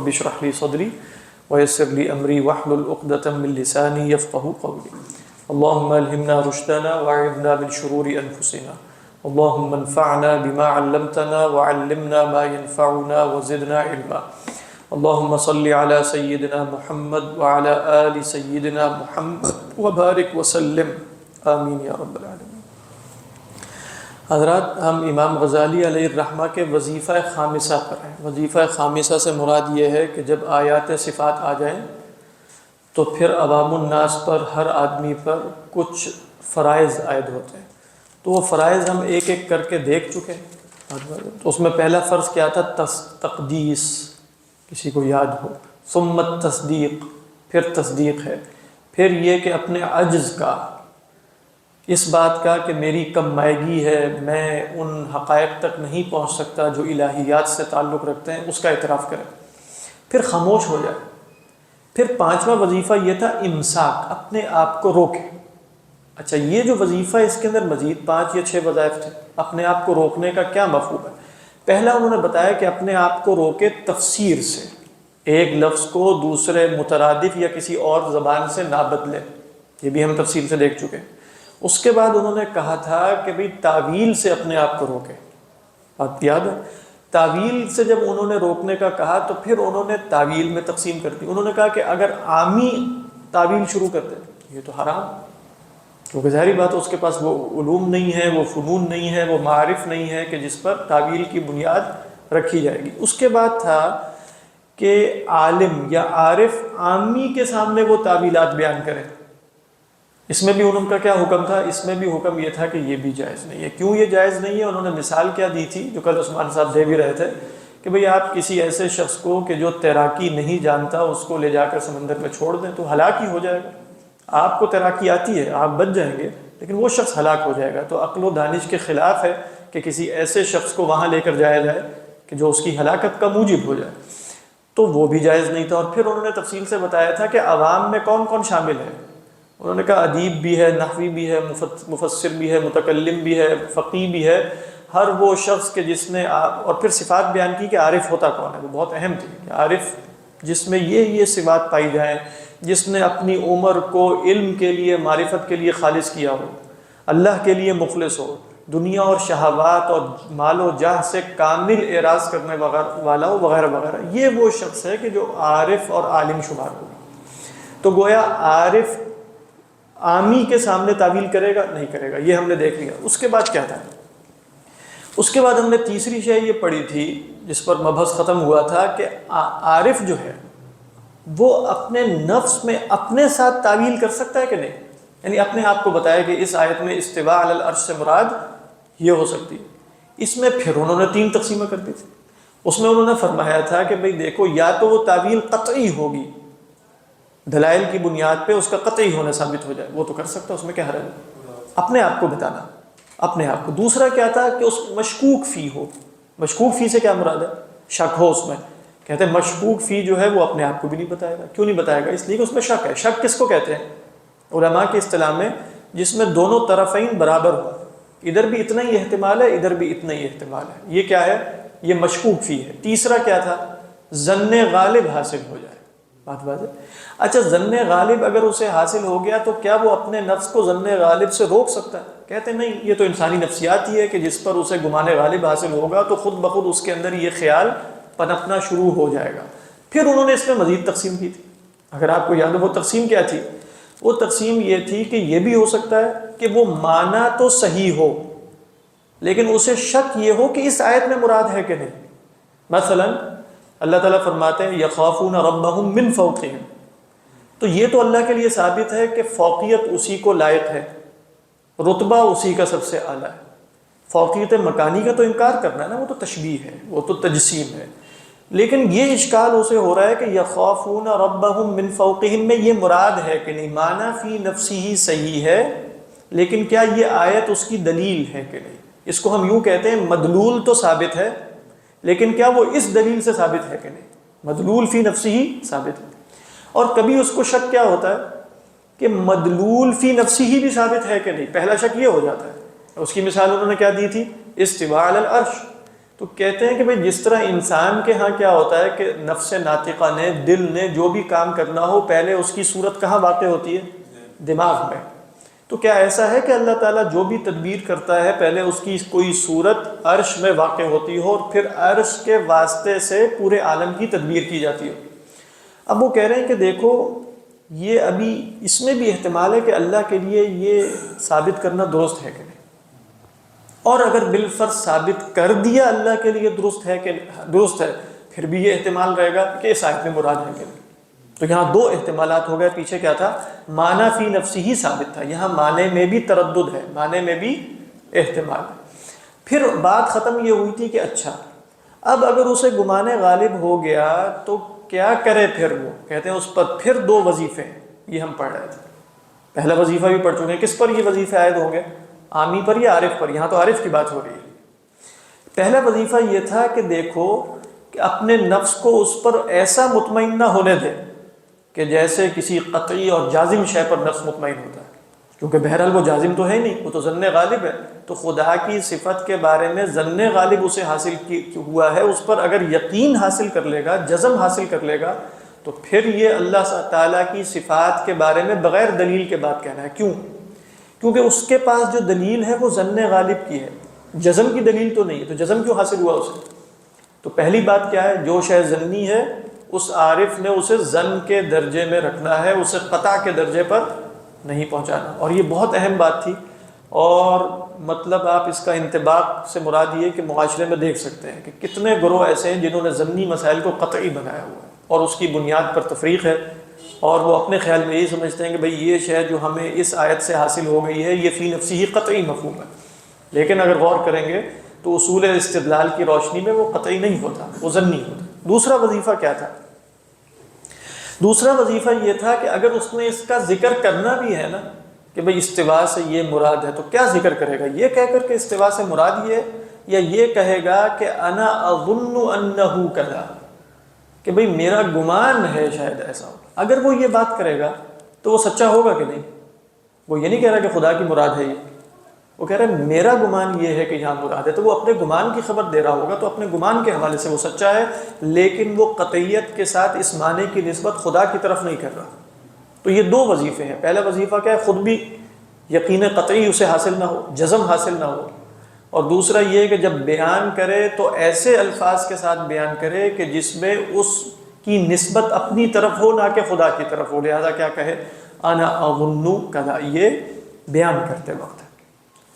رب اشرح لي صدري ويسر لي أمري واحلل عقدة من لساني يفقهوا قولي اللهم ألهمنا رشدنا وأعذنا من شرور أنفسنا اللهم انفعنا بما علمتنا وعلمنا ما ينفعنا وزدنا علما اللهم صل على سيدنا محمد وعلى آل سيدنا محمد وبارك وسلم آمین یا رب العالمین۔ حضرات، ہم امام غزالی علیہ الرحمہ کے وظیفہ خامسہ پر ہیں۔ وظیفہ خامسہ سے مراد یہ ہے کہ جب آیات صفات آ جائیں تو پھر عوام الناس پر، ہر آدمی پر کچھ فرائض عائد ہوتے ہیں، تو وہ فرائض ہم ایک ایک کر کے دیکھ چکے ہیں۔ تو اس میں پہلا فرض کیا تھا؟ تقدیس، کسی کو یاد ہو۔ ثم تصدیق، پھر تصدیق ہے۔ پھر یہ کہ اپنے عجز کا، اس بات کا کہ میری کم مائگی ہے، میں ان حقائق تک نہیں پہنچ سکتا جو الہیات سے تعلق رکھتے ہیں، اس کا اعتراف کرے، پھر خاموش ہو جائے۔ پھر پانچواں وظیفہ یہ تھا امساک، اپنے آپ کو روکے۔ اچھا، یہ جو وظیفہ، اس کے اندر مزید 5 یا 6 وظائف تھے۔ اپنے آپ کو روکنے کا کیا مفہوم ہے؟ پہلا انہوں نے بتایا کہ اپنے آپ کو روکے تفسیر سے، ایک لفظ کو دوسرے مترادف یا کسی اور زبان سے نہ بدلے، یہ بھی ہم تفصیل سے دیکھ چکے ہیں۔ اس کے بعد انہوں نے کہا تھا کہ بھئی تعویل سے اپنے آپ کو روکے، بات یاد ہے؟ تعویل سے جب انہوں نے روکنے کا کہا تو پھر انہوں نے تعویل میں تقسیم کر دی۔ انہوں نے کہا کہ اگر عامی تعویل شروع کر دیں یہ تو حرام، کیونکہ ظاہری بات ہے اس کے پاس وہ علوم نہیں ہے، وہ فنون نہیں ہے، وہ معارف نہیں ہے کہ جس پر تعویل کی بنیاد رکھی جائے گی۔ اس کے بعد تھا کہ عالم یا عارف عامی کے سامنے وہ تعویلات بیان کرے۔ اس میں بھی انہوں کا کیا حکم تھا؟ اس میں بھی حکم یہ تھا کہ یہ بھی جائز نہیں ہے۔ کیوں یہ جائز نہیں ہے؟ انہوں نے مثال کیا دی تھی جو کل عثمان صاحب دے بھی رہے تھے کہ بھئی آپ کسی ایسے شخص کو کہ جو تیراکی نہیں جانتا اس کو لے جا کر سمندر میں چھوڑ دیں تو ہلاک ہی ہو جائے گا۔ آپ کو تیراکی آتی ہے، آپ بچ جائیں گے، لیکن وہ شخص ہلاک ہو جائے گا۔ تو عقل و دانش کے خلاف ہے کہ کسی ایسے شخص کو وہاں لے کر جایا جائے کہ جو اس کی ہلاکت کا موجب ہو جائے، تو وہ بھی جائز نہیں تھا۔ اور پھر انہوں نے تفصیل سے بتایا تھا کہ عوام میں کون کون شامل ہے۔ انہوں نے کہا ادیب بھی ہے، نحوی بھی ہے، مفسر بھی ہے، متکلم بھی ہے، فقیہ بھی ہے، ہر وہ شخص کہ جس نے، اور پھر صفات بیان کی کہ عارف ہوتا کون ہے، وہ بہت اہم تھی کہ عارف جس میں یہ صفات پائی جائیں، جس نے اپنی عمر کو علم کے لیے، معرفت کے لیے خالص کیا ہو، اللہ کے لیے مخلص ہو، دنیا اور شہوات اور مال و جاہ سے کامل اعراض کرنے والا ہو، وغیرہ وغیرہ، یہ وہ شخص ہے کہ جو عارف اور عالم شمار ہو۔ تو گویا عارف عامی کے سامنے تعویل کرے گا؟ نہیں کرے گا، یہ ہم نے دیکھ لیا۔ اس کے بعد کیا تھا؟ اس کے بعد ہم نے تیسری شے یہ پڑھی تھی جس پر مبحث ختم ہوا تھا کہ عارف جو ہے وہ اپنے نفس میں اپنے ساتھ تعویل کر سکتا ہے کہ نہیں، یعنی اپنے آپ کو بتایا کہ اس آیت میں استواء علی العرش سے مراد یہ ہو سکتی ہے۔ اس میں پھر انہوں نے 3 تقسیمیں کر دی تھی۔ اس میں انہوں نے فرمایا تھا کہ بھئی دیکھو، یا تو وہ تعویل قطعی ہوگی، دلائل کی بنیاد پہ اس کا قطعی ہونا ثابت ہو جائے، وہ تو کر سکتا ہے، اس میں کیا حرج ہے؟ اپنے آپ کو بتانا، اپنے آپ کو۔ دوسرا کیا تھا کہ اس مشکوک فی ہو۔ مشکوک فی سے کیا مراد ہے؟ شک ہو اس میں۔ کہتے ہیں مشکوک فی جو ہے وہ اپنے آپ کو بھی نہیں بتائے گا۔ کیوں نہیں بتائے گا؟ اس لیے کہ اس میں شک ہے۔ شک کس کو کہتے ہیں علماء کی اصطلاح میں؟ جس میں دونوں طرفین برابر ہو، ادھر بھی اتنا ہی احتمال ہے، ادھر بھی اتنا ہی احتمال ہے، یہ کیا ہے؟ یہ مشکوک فی ہے۔ تیسرا کیا تھا؟ ظن غالب حاصل ہو جائے۔ بات واضح؟ اچھا، ظن غالب اگر اسے حاصل ہو گیا تو کیا وہ اپنے نفس کو ظن غالب سے روک سکتا ہے؟ کہتے نہیں، یہ تو انسانی نفسیات ہی ہے کہ جس پر اسے گمان غالب حاصل ہوگا تو خود بخود اس کے اندر یہ خیال پنپنا شروع ہو جائے گا۔ پھر انہوں نے اس میں مزید تقسیم کی تھی، اگر آپ کو یاد ہو وہ تقسیم کیا تھی؟ وہ تقسیم یہ تھی کہ یہ بھی ہو سکتا ہے کہ وہ معنی تو صحیح ہو لیکن اسے شک یہ ہو کہ اس آیت میں مراد ہے کہ نہیں۔ مثلا اللہ تعالیٰ فرماتے ہیں یخافون ربہم من فوقہم، تو یہ تو اللہ کے لیے ثابت ہے کہ فوقیت اسی کو لائق ہے، رتبہ اسی کا سب سے اعلیٰ ہے۔ فوقیت مکانی کا تو انکار کرنا ہے نا، وہ تو تشبیہ ہے، وہ تو تجسیم ہے۔ لیکن یہ اشکال اسے ہو رہا ہے کہ یخافون ربہم من فوقہم میں یہ مراد ہے کہ نہیں، معنی فی نفسی ہی صحیح ہے لیکن کیا یہ آیت اس کی دلیل ہے کہ نہیں؟ اس کو ہم یوں کہتے ہیں مدلول تو ثابت ہے لیکن کیا وہ اس دلیل سے ثابت ہے کہ نہیں؟ مدلول فی نفسی ہی ثابت ہے۔ اور کبھی اس کو شک کیا ہوتا ہے کہ مدلول فی نفسی ہی بھی ثابت ہے کہ نہیں، پہلا شک یہ ہو جاتا ہے۔ اس کی مثال انہوں نے کیا دی تھی؟ استواء علی العرش، تو کہتے ہیں کہ بھئی جس طرح انسان کے ہاں کیا ہوتا ہے کہ نفس ناطقہ نے، دل نے جو بھی کام کرنا ہو پہلے اس کی صورت کہاں واقع ہوتی ہے؟ دماغ میں. تو کیا ایسا ہے کہ اللہ تعالیٰ جو بھی تدبیر کرتا ہے پہلے اس کی کوئی صورت عرش میں واقع ہوتی ہو اور پھر عرش کے واسطے سے پورے عالم کی تدبیر کی جاتی ہو؟ اب وہ کہہ رہے ہیں کہ دیکھو یہ ابھی اس میں بھی احتمال ہے کہ اللہ کے لیے یہ ثابت کرنا درست ہے کہ نہیں، اور اگر بالفرض ثابت کر دیا اللہ کے لیے درست ہے کہ درست ہے، پھر بھی یہ احتمال رہے گا کہ اس آیت میں مراد ہے کہ نہیں. تو یہاں دو احتمالات ہو گئے. پیچھے کیا تھا؟ معنی فی نفسی ہی ثابت تھا، یہاں معنی میں بھی تردد ہے، معنی میں بھی احتمال ہے. پھر بات ختم یہ ہوئی تھی کہ اچھا اب اگر اسے گمان غالب ہو گیا تو کیا کرے پھر؟ وہ کہتے ہیں اس پر پھر دو وظیفے ہیں. یہ ہم پڑھ رہے تھے، پہلا وظیفہ بھی پڑھ چکے ہیں. کس پر یہ وظیفے عائد ہوں گے؟ عامی پر یا عارف پر؟ یہاں تو عارف کی بات ہو رہی ہے. پہلا وظیفہ یہ تھا کہ دیکھو کہ اپنے نفس کو اس پر ایسا مطمئن نہ ہونے دے کہ جیسے کسی قطعی اور جازم شے پر نفس مطمئن ہوتا ہے، کیونکہ بہرحال وہ جازم تو ہے نہیں، وہ تو ظن غالب ہے. تو خدا کی صفت کے بارے میں ظن غالب اسے حاصل ہوا ہے، اس پر اگر یقین حاصل کر لے گا، جزم حاصل کر لے گا، تو پھر یہ اللہ تعالیٰ کی صفات کے بارے میں بغیر دلیل کے بات کہنا ہے. کیوں؟ کیونکہ اس کے پاس جو دلیل ہے وہ ظن غالب کی ہے، جزم کی دلیل تو نہیں ہے. تو جزم کیوں حاصل ہوا اسے؟ تو پہلی بات کیا ہے؟ جو شے ظنی ہے اس عارف نے اسے ظن کے درجے میں رکھنا ہے، اسے قطع کے درجے پر نہیں پہنچانا. اور یہ بہت اہم بات تھی، اور مطلب آپ اس کا انطباق سے مراد یہ کہ معاشرے میں دیکھ سکتے ہیں کہ کتنے گروہ ایسے ہیں جنہوں نے ضمنی مسائل کو قطعی بنایا ہوا ہے اور اس کی بنیاد پر تفریق ہے، اور وہ اپنے خیال میں یہی سمجھتے ہیں کہ بھئی یہ شے جو ہمیں اس آیت سے حاصل ہو گئی ہے یہ فی نفسی ہی قطعی مفہوم ہے. لیکن اگر غور کریں گے تو اصول استدلال کی روشنی میں وہ قطعی نہیں ہوتا، وہ ظنی ہوتا. دوسرا وظیفہ کیا تھا؟ دوسرا وظیفہ یہ تھا کہ اگر اس نے اس کا ذکر کرنا بھی ہے نا کہ بھئی استوا سے یہ مراد ہے، تو کیا ذکر کرے گا؟ یہ کہہ کر کہ استوا سے مراد یہ ہے، یا یہ کہے گا کہ انا اظن انہ کذا، کہ بھئی میرا گمان ہے شاید ایسا ہو. اگر وہ یہ بات کرے گا تو وہ سچا ہوگا کہ نہیں؟ وہ یہ نہیں کہہ رہا کہ خدا کی مراد ہے یہ، وہ کہہ رہا ہے میرا گمان یہ ہے کہ یہاں مراد ہے. تو وہ اپنے گمان کی خبر دے رہا ہوگا، تو اپنے گمان کے حوالے سے وہ سچا ہے، لیکن وہ قطعیت کے ساتھ اس معنی کی نسبت خدا کی طرف نہیں کر رہا. تو یہ دو وظیفے ہیں. پہلا وظیفہ کیا ہے؟ خود بھی یقین قطعی اسے حاصل نہ ہو، جزم حاصل نہ ہو. اور دوسرا یہ کہ جب بیان کرے تو ایسے الفاظ کے ساتھ بیان کرے کہ جس میں اس کی نسبت اپنی طرف ہو، نہ کہ خدا کی طرف ہو. لہذا کیا کہے؟ انا اظن کذا، یہ بیان کرتے وقت ہے.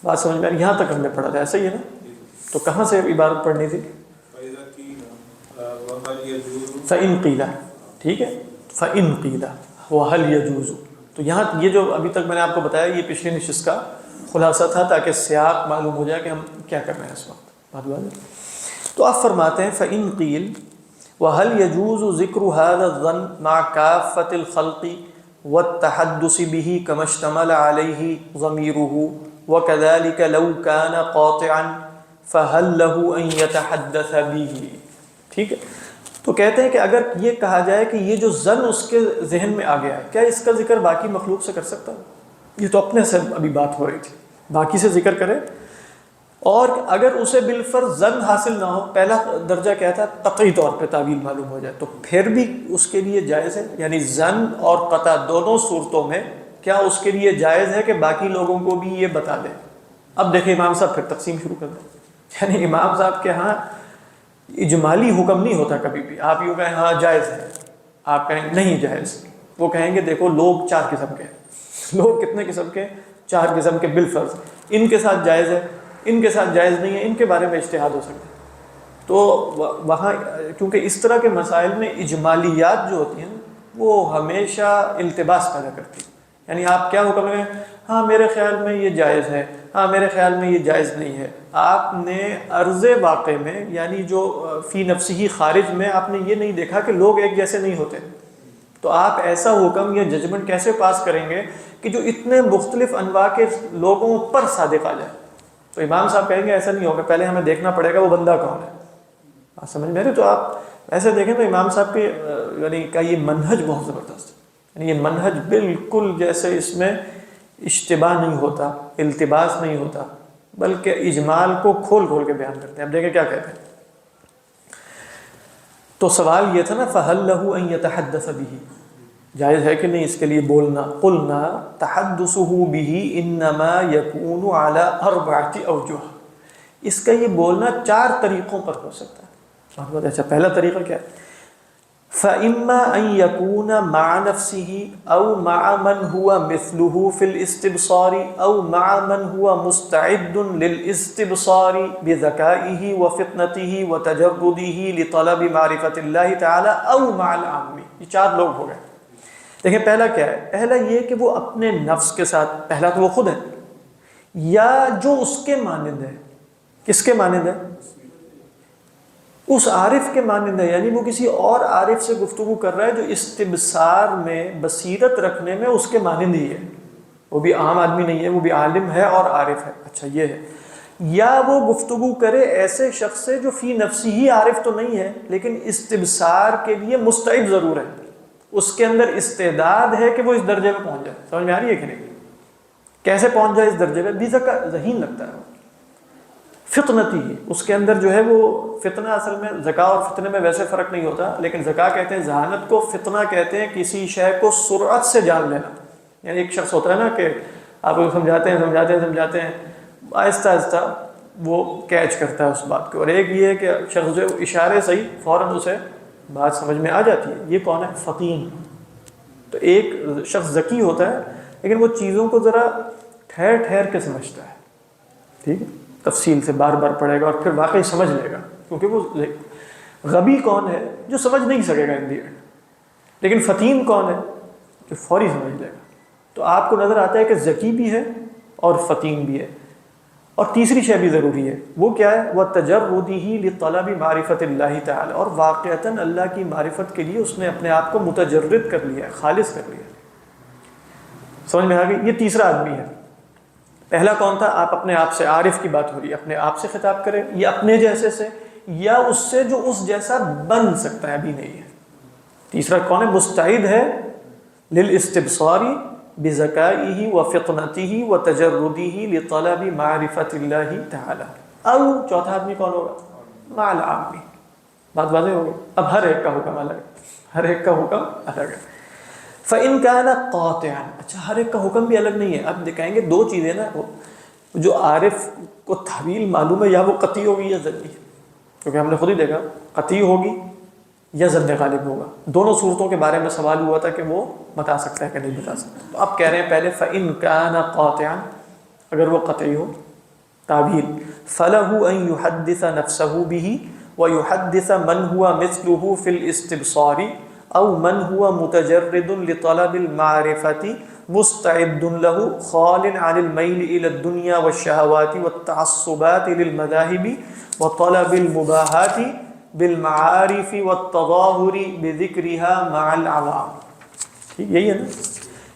بات سمجھ میں؟ یہاں تک ہم نے پڑھا تھا، ایسا ہی ہے نا؟ تو کہاں سے عبارت پڑھنی تھی؟ فَإِن قِيلَ، ٹھیک ہے، فَإِن قِيلَ وَهَلْ يَجُوزُ. تو یہاں یہ جو ابھی تک میں نے آپ کو بتایا یہ پچھلی نشست کا خلاصہ تھا، تاکہ سیاق معلوم ہو جائے کہ ہم کیا کر رہے ہیں اس وقت. بات بات ہے. تو آپ فرماتے ہیں فَإِن قِيلَ وَهَلْ يَجُوزُ ذِكْرُ هَذَا الظَّنِّ مَعَ كَافَّةِ الْخَلْقِ وَالتَّحَدُّثِ بِهِ كَمَا اشْتَمَلَ عَلَيْهِ ضَمِيرُهُ وَكَذَلِكَ لَوْ كَانَ قَاطِعًا فَهَلْ لَهُ أَن يَتَحَدَّثَ بِهِ. ٹھیک ہے. تو کہتے ہیں کہ اگر یہ کہا جائے کہ یہ جو ظن اس کے ذہن میں آ گیا ہے، کیا اس کا ذکر باقی مخلوق سے کر سکتا ہے؟ یہ تو اپنے سے ابھی بات ہو رہی تھی، باقی سے ذکر کرے. اور اگر اسے بالفرض ظن حاصل نہ ہو، پہلا درجہ کیا تھا؟ قطعی طور پہ تعویل معلوم ہو جائے، تو پھر بھی اس کے لیے جائز ہے. یعنی ظن اور قطع دونوں صورتوں میں کیا اس کے لیے جائز ہے کہ باقی لوگوں کو بھی یہ بتا دے. اب دیکھیں امام صاحب پھر تقسیم شروع کر دیں. یعنی امام صاحب کے ہاں اجمالی حکم نہیں ہوتا کبھی بھی. آپ یوں کہیں ہاں جائز ہے، آپ کہیں نہیں جائز. وہ کہیں گے دیکھو لوگ چار قسم کے ہیں. لوگ کتنے قسم کے؟ چار قسم کے. بالفرض ان کے ساتھ جائز ہے، ان کے ساتھ جائز نہیں ہے، ان کے بارے میں اجتہاد ہو سکتا ہے. تو وہاں کیونکہ اس طرح کے مسائل میں اجمالیات جو ہوتی ہیں وہ ہمیشہ التباس پیدا کرتی ہیں. یعنی آپ کیا حکم ہے؟ ہاں میرے خیال میں یہ جائز ہے، ہاں میرے خیال میں یہ جائز نہیں ہے. آپ نے عرض واقع میں یعنی جو فی نفسی خارج میں آپ نے یہ نہیں دیکھا کہ لوگ ایک جیسے نہیں ہوتے. تو آپ ایسا حکم یا ججمنٹ کیسے پاس کریں گے کہ جو اتنے مختلف انواع کے لوگوں پر صادق آ جائے؟ تو امام صاحب کہیں گے ایسا نہیں ہوگا، پہلے ہمیں دیکھنا پڑے گا وہ بندہ کون ہے. آپ سمجھ میں رہے؟ تو آپ ایسے دیکھیں تو امام صاحب کے یعنی کا یہ منہج بہت زبردست ہے. یعنی یہ منہج بالکل جیسے اس میں اشتباہ نہیں ہوتا، التباس نہیں ہوتا، بلکہ اجمال کو کھول کھول کے بیان کرتے ہیں. اب دیکھیں کیا کہتے ہیں. تو سوال یہ تھا نا فَهَلْ لَهُ أَن يَتَحَدَّثَ بِهِ، جائز ہے کہ نہیں اس کے لیے بولنا؟ قلنا تحدثه به انما يكون على 4 اوجه، اس کا یہ بولنا 4 طریقوں پر ہو سکتا ہے۔ بہت اچھا، پہلا طریقہ کیا ہے؟ فَإِمَّا أَن يَكُونَ مَعَ نَفْسِهِ أَوْ مَعَ مَنْ هُوَ مِثْلُهُ فِي الْإِسْتِبْصَارِ أَوْ مَعَ مَنْ هُوَ مُسْتَعِدٌ لِلْإِسْتِبْصَارِ بِذَكَائِهِ وَفِطْنَتِهِ وَتَجَرُّدِهِ لِطَلَبِ مَعْرِفَةِ اللَّهِ تَعَالَى أَوْ مَعَ الْعَامِّ۔ یہ 4 لوگ ہو گئے۔ دیکھیں پہلا کیا ہے؟ پہلا یہ کہ وہ اپنے نفس کے ساتھ، پہلا تو وہ خود ہے، یا جو اس کے مانند ہے۔ کس کے مانند ہے؟ اس عارف کے مانند ہے، یعنی وہ کسی اور عارف سے گفتگو کر رہا ہے جو استبصار میں، بصیرت رکھنے میں اس کے مانند ہی ہے۔ وہ بھی عام آدمی نہیں ہے، وہ بھی عالم ہے اور عارف ہے۔ اچھا یہ ہے۔ یا وہ گفتگو کرے ایسے شخص سے جو فی نفسی ہی عارف تو نہیں ہے لیکن استبصار کے لیے مستعد ضرور ہے، اس کے اندر استعداد ہے کہ وہ اس درجے میں پہنچ جائے۔ سمجھ میں آ رہی ہے کہ نہیں؟ کیسے پہنچ جائے اس درجے میں؟ ذہین لگتا ہے، فطنتی، اس کے اندر جو ہے وہ فتنہ، اصل میں زکا اور فتنے میں ویسے فرق نہیں ہوتا، لیکن زکا کہتے ہیں ذہانت کو، فتنہ کہتے ہیں کسی شے کو سرعت سے جان لینا۔ یعنی ایک شخص ہوتا ہے نا کہ آپ کو سمجھاتے ہیں آہستہ آہستہ وہ کیچ کرتا ہے اس بات کو، اور ایک یہ ہے کہ شخص جو اشارے سے ہی فوراً اسے بات سمجھ میں آ جاتی ہے۔ یہ کون ہے؟ فطین۔ تو ایک شخص ذکی ہوتا ہے لیکن وہ چیزوں کو ذرا ٹھہر ٹھہر کے سمجھتا ہے، ٹھیک ہے، تفصیل سے بار بار پڑھے گا اور پھر واقعی سمجھ لے گا، کیونکہ وہ غبی کون ہے؟ جو سمجھ نہیں سکے گا ان دی اینڈ، لیکن فطین کون ہے؟ جو فوری سمجھ لے گا۔ تو آپ کو نظر آتا ہے کہ ذکی بھی ہے اور فطین بھی ہے، اور تیسری شے بھی ضروری ہے، وہ کیا ہے؟ وَتَجَرُّدِهِ لِطَلَبِ مَعْرِفَةِ اللَّهِ تَعَالَى، اور واقعتاً اللہ کی معرفت کے لیے اس نے اپنے آپ کو متجرد کر لیا ہے، خالص کر لیا ہے۔ سمجھ میں آ گئی؟ یہ تیسرا آدمی ہے۔ پہلا کون تھا؟ آپ اپنے آپ سے، عارف کی بات ہو رہی ہے، اپنے آپ سے خطاب کرے، یا اپنے جیسے سے، یا اس سے جو اس جیسا بن سکتا ہے، ابھی نہیں ہے۔ تیسرا کون ہے؟ مستعد ہے للاستبصار بذکائہ وفطنتہ وتجردہ لطلب معرفت اللہ تعالی۔ او چوتھا آدمی کون ہوگا؟ مع العام۔ بات واضح ہو گئی؟ اب ہر ایک کا حکم الگ ہے، ہر ایک کا حکم الگ ہے۔ فَإِن كَانَ قَاطِعًا، اچھا ہر ایک کا حکم بھی الگ نہیں ہے۔ اب دکھائیں گے 2 چیزیں نا، جو عارف کو تعویل معلوم ہے، یا وہ قطعی ہوگی یا ظنی، کیونکہ ہم نے خود ہی دیکھا قطعی ہوگی یا ظن غالب ہوگا۔ دونوں صورتوں کے بارے میں سوال ہوا تھا کہ وہ بتا سکتا ہے کہ نہیں بتا سکتا۔ تو اب کہہ رہے ہیں پہلے فَإِن كَانَ قَاطِعًا، اگر وہ قطعی ہو، تعویل فَلَهُ أَن يُحَدِّثَ نَفْسَهُ بِهِ وَيُحَدِّثَ مَنْ هُوَ مِثْلُهُ فِي الْإِسْتِبْصَارِ أَوْ مَنْ هُوَ مُتَجَرِّدٌ لِطَلَبِ الْمَعْرِفَةِ مُسْتَعِدٌ لَهُ خَالٍ عَنِ الْمَيْلِ إِلَى الدُّنْيَا وَالشَّهَوَاتِ وَالتَّعَصُّبَاتِ لِلْمَذَاهِبِ وَطَلَبِ الْمُبَاحَاتِ بالمعارف والتظاہر بذکرها مع العوام۔ یہی ہے نا؟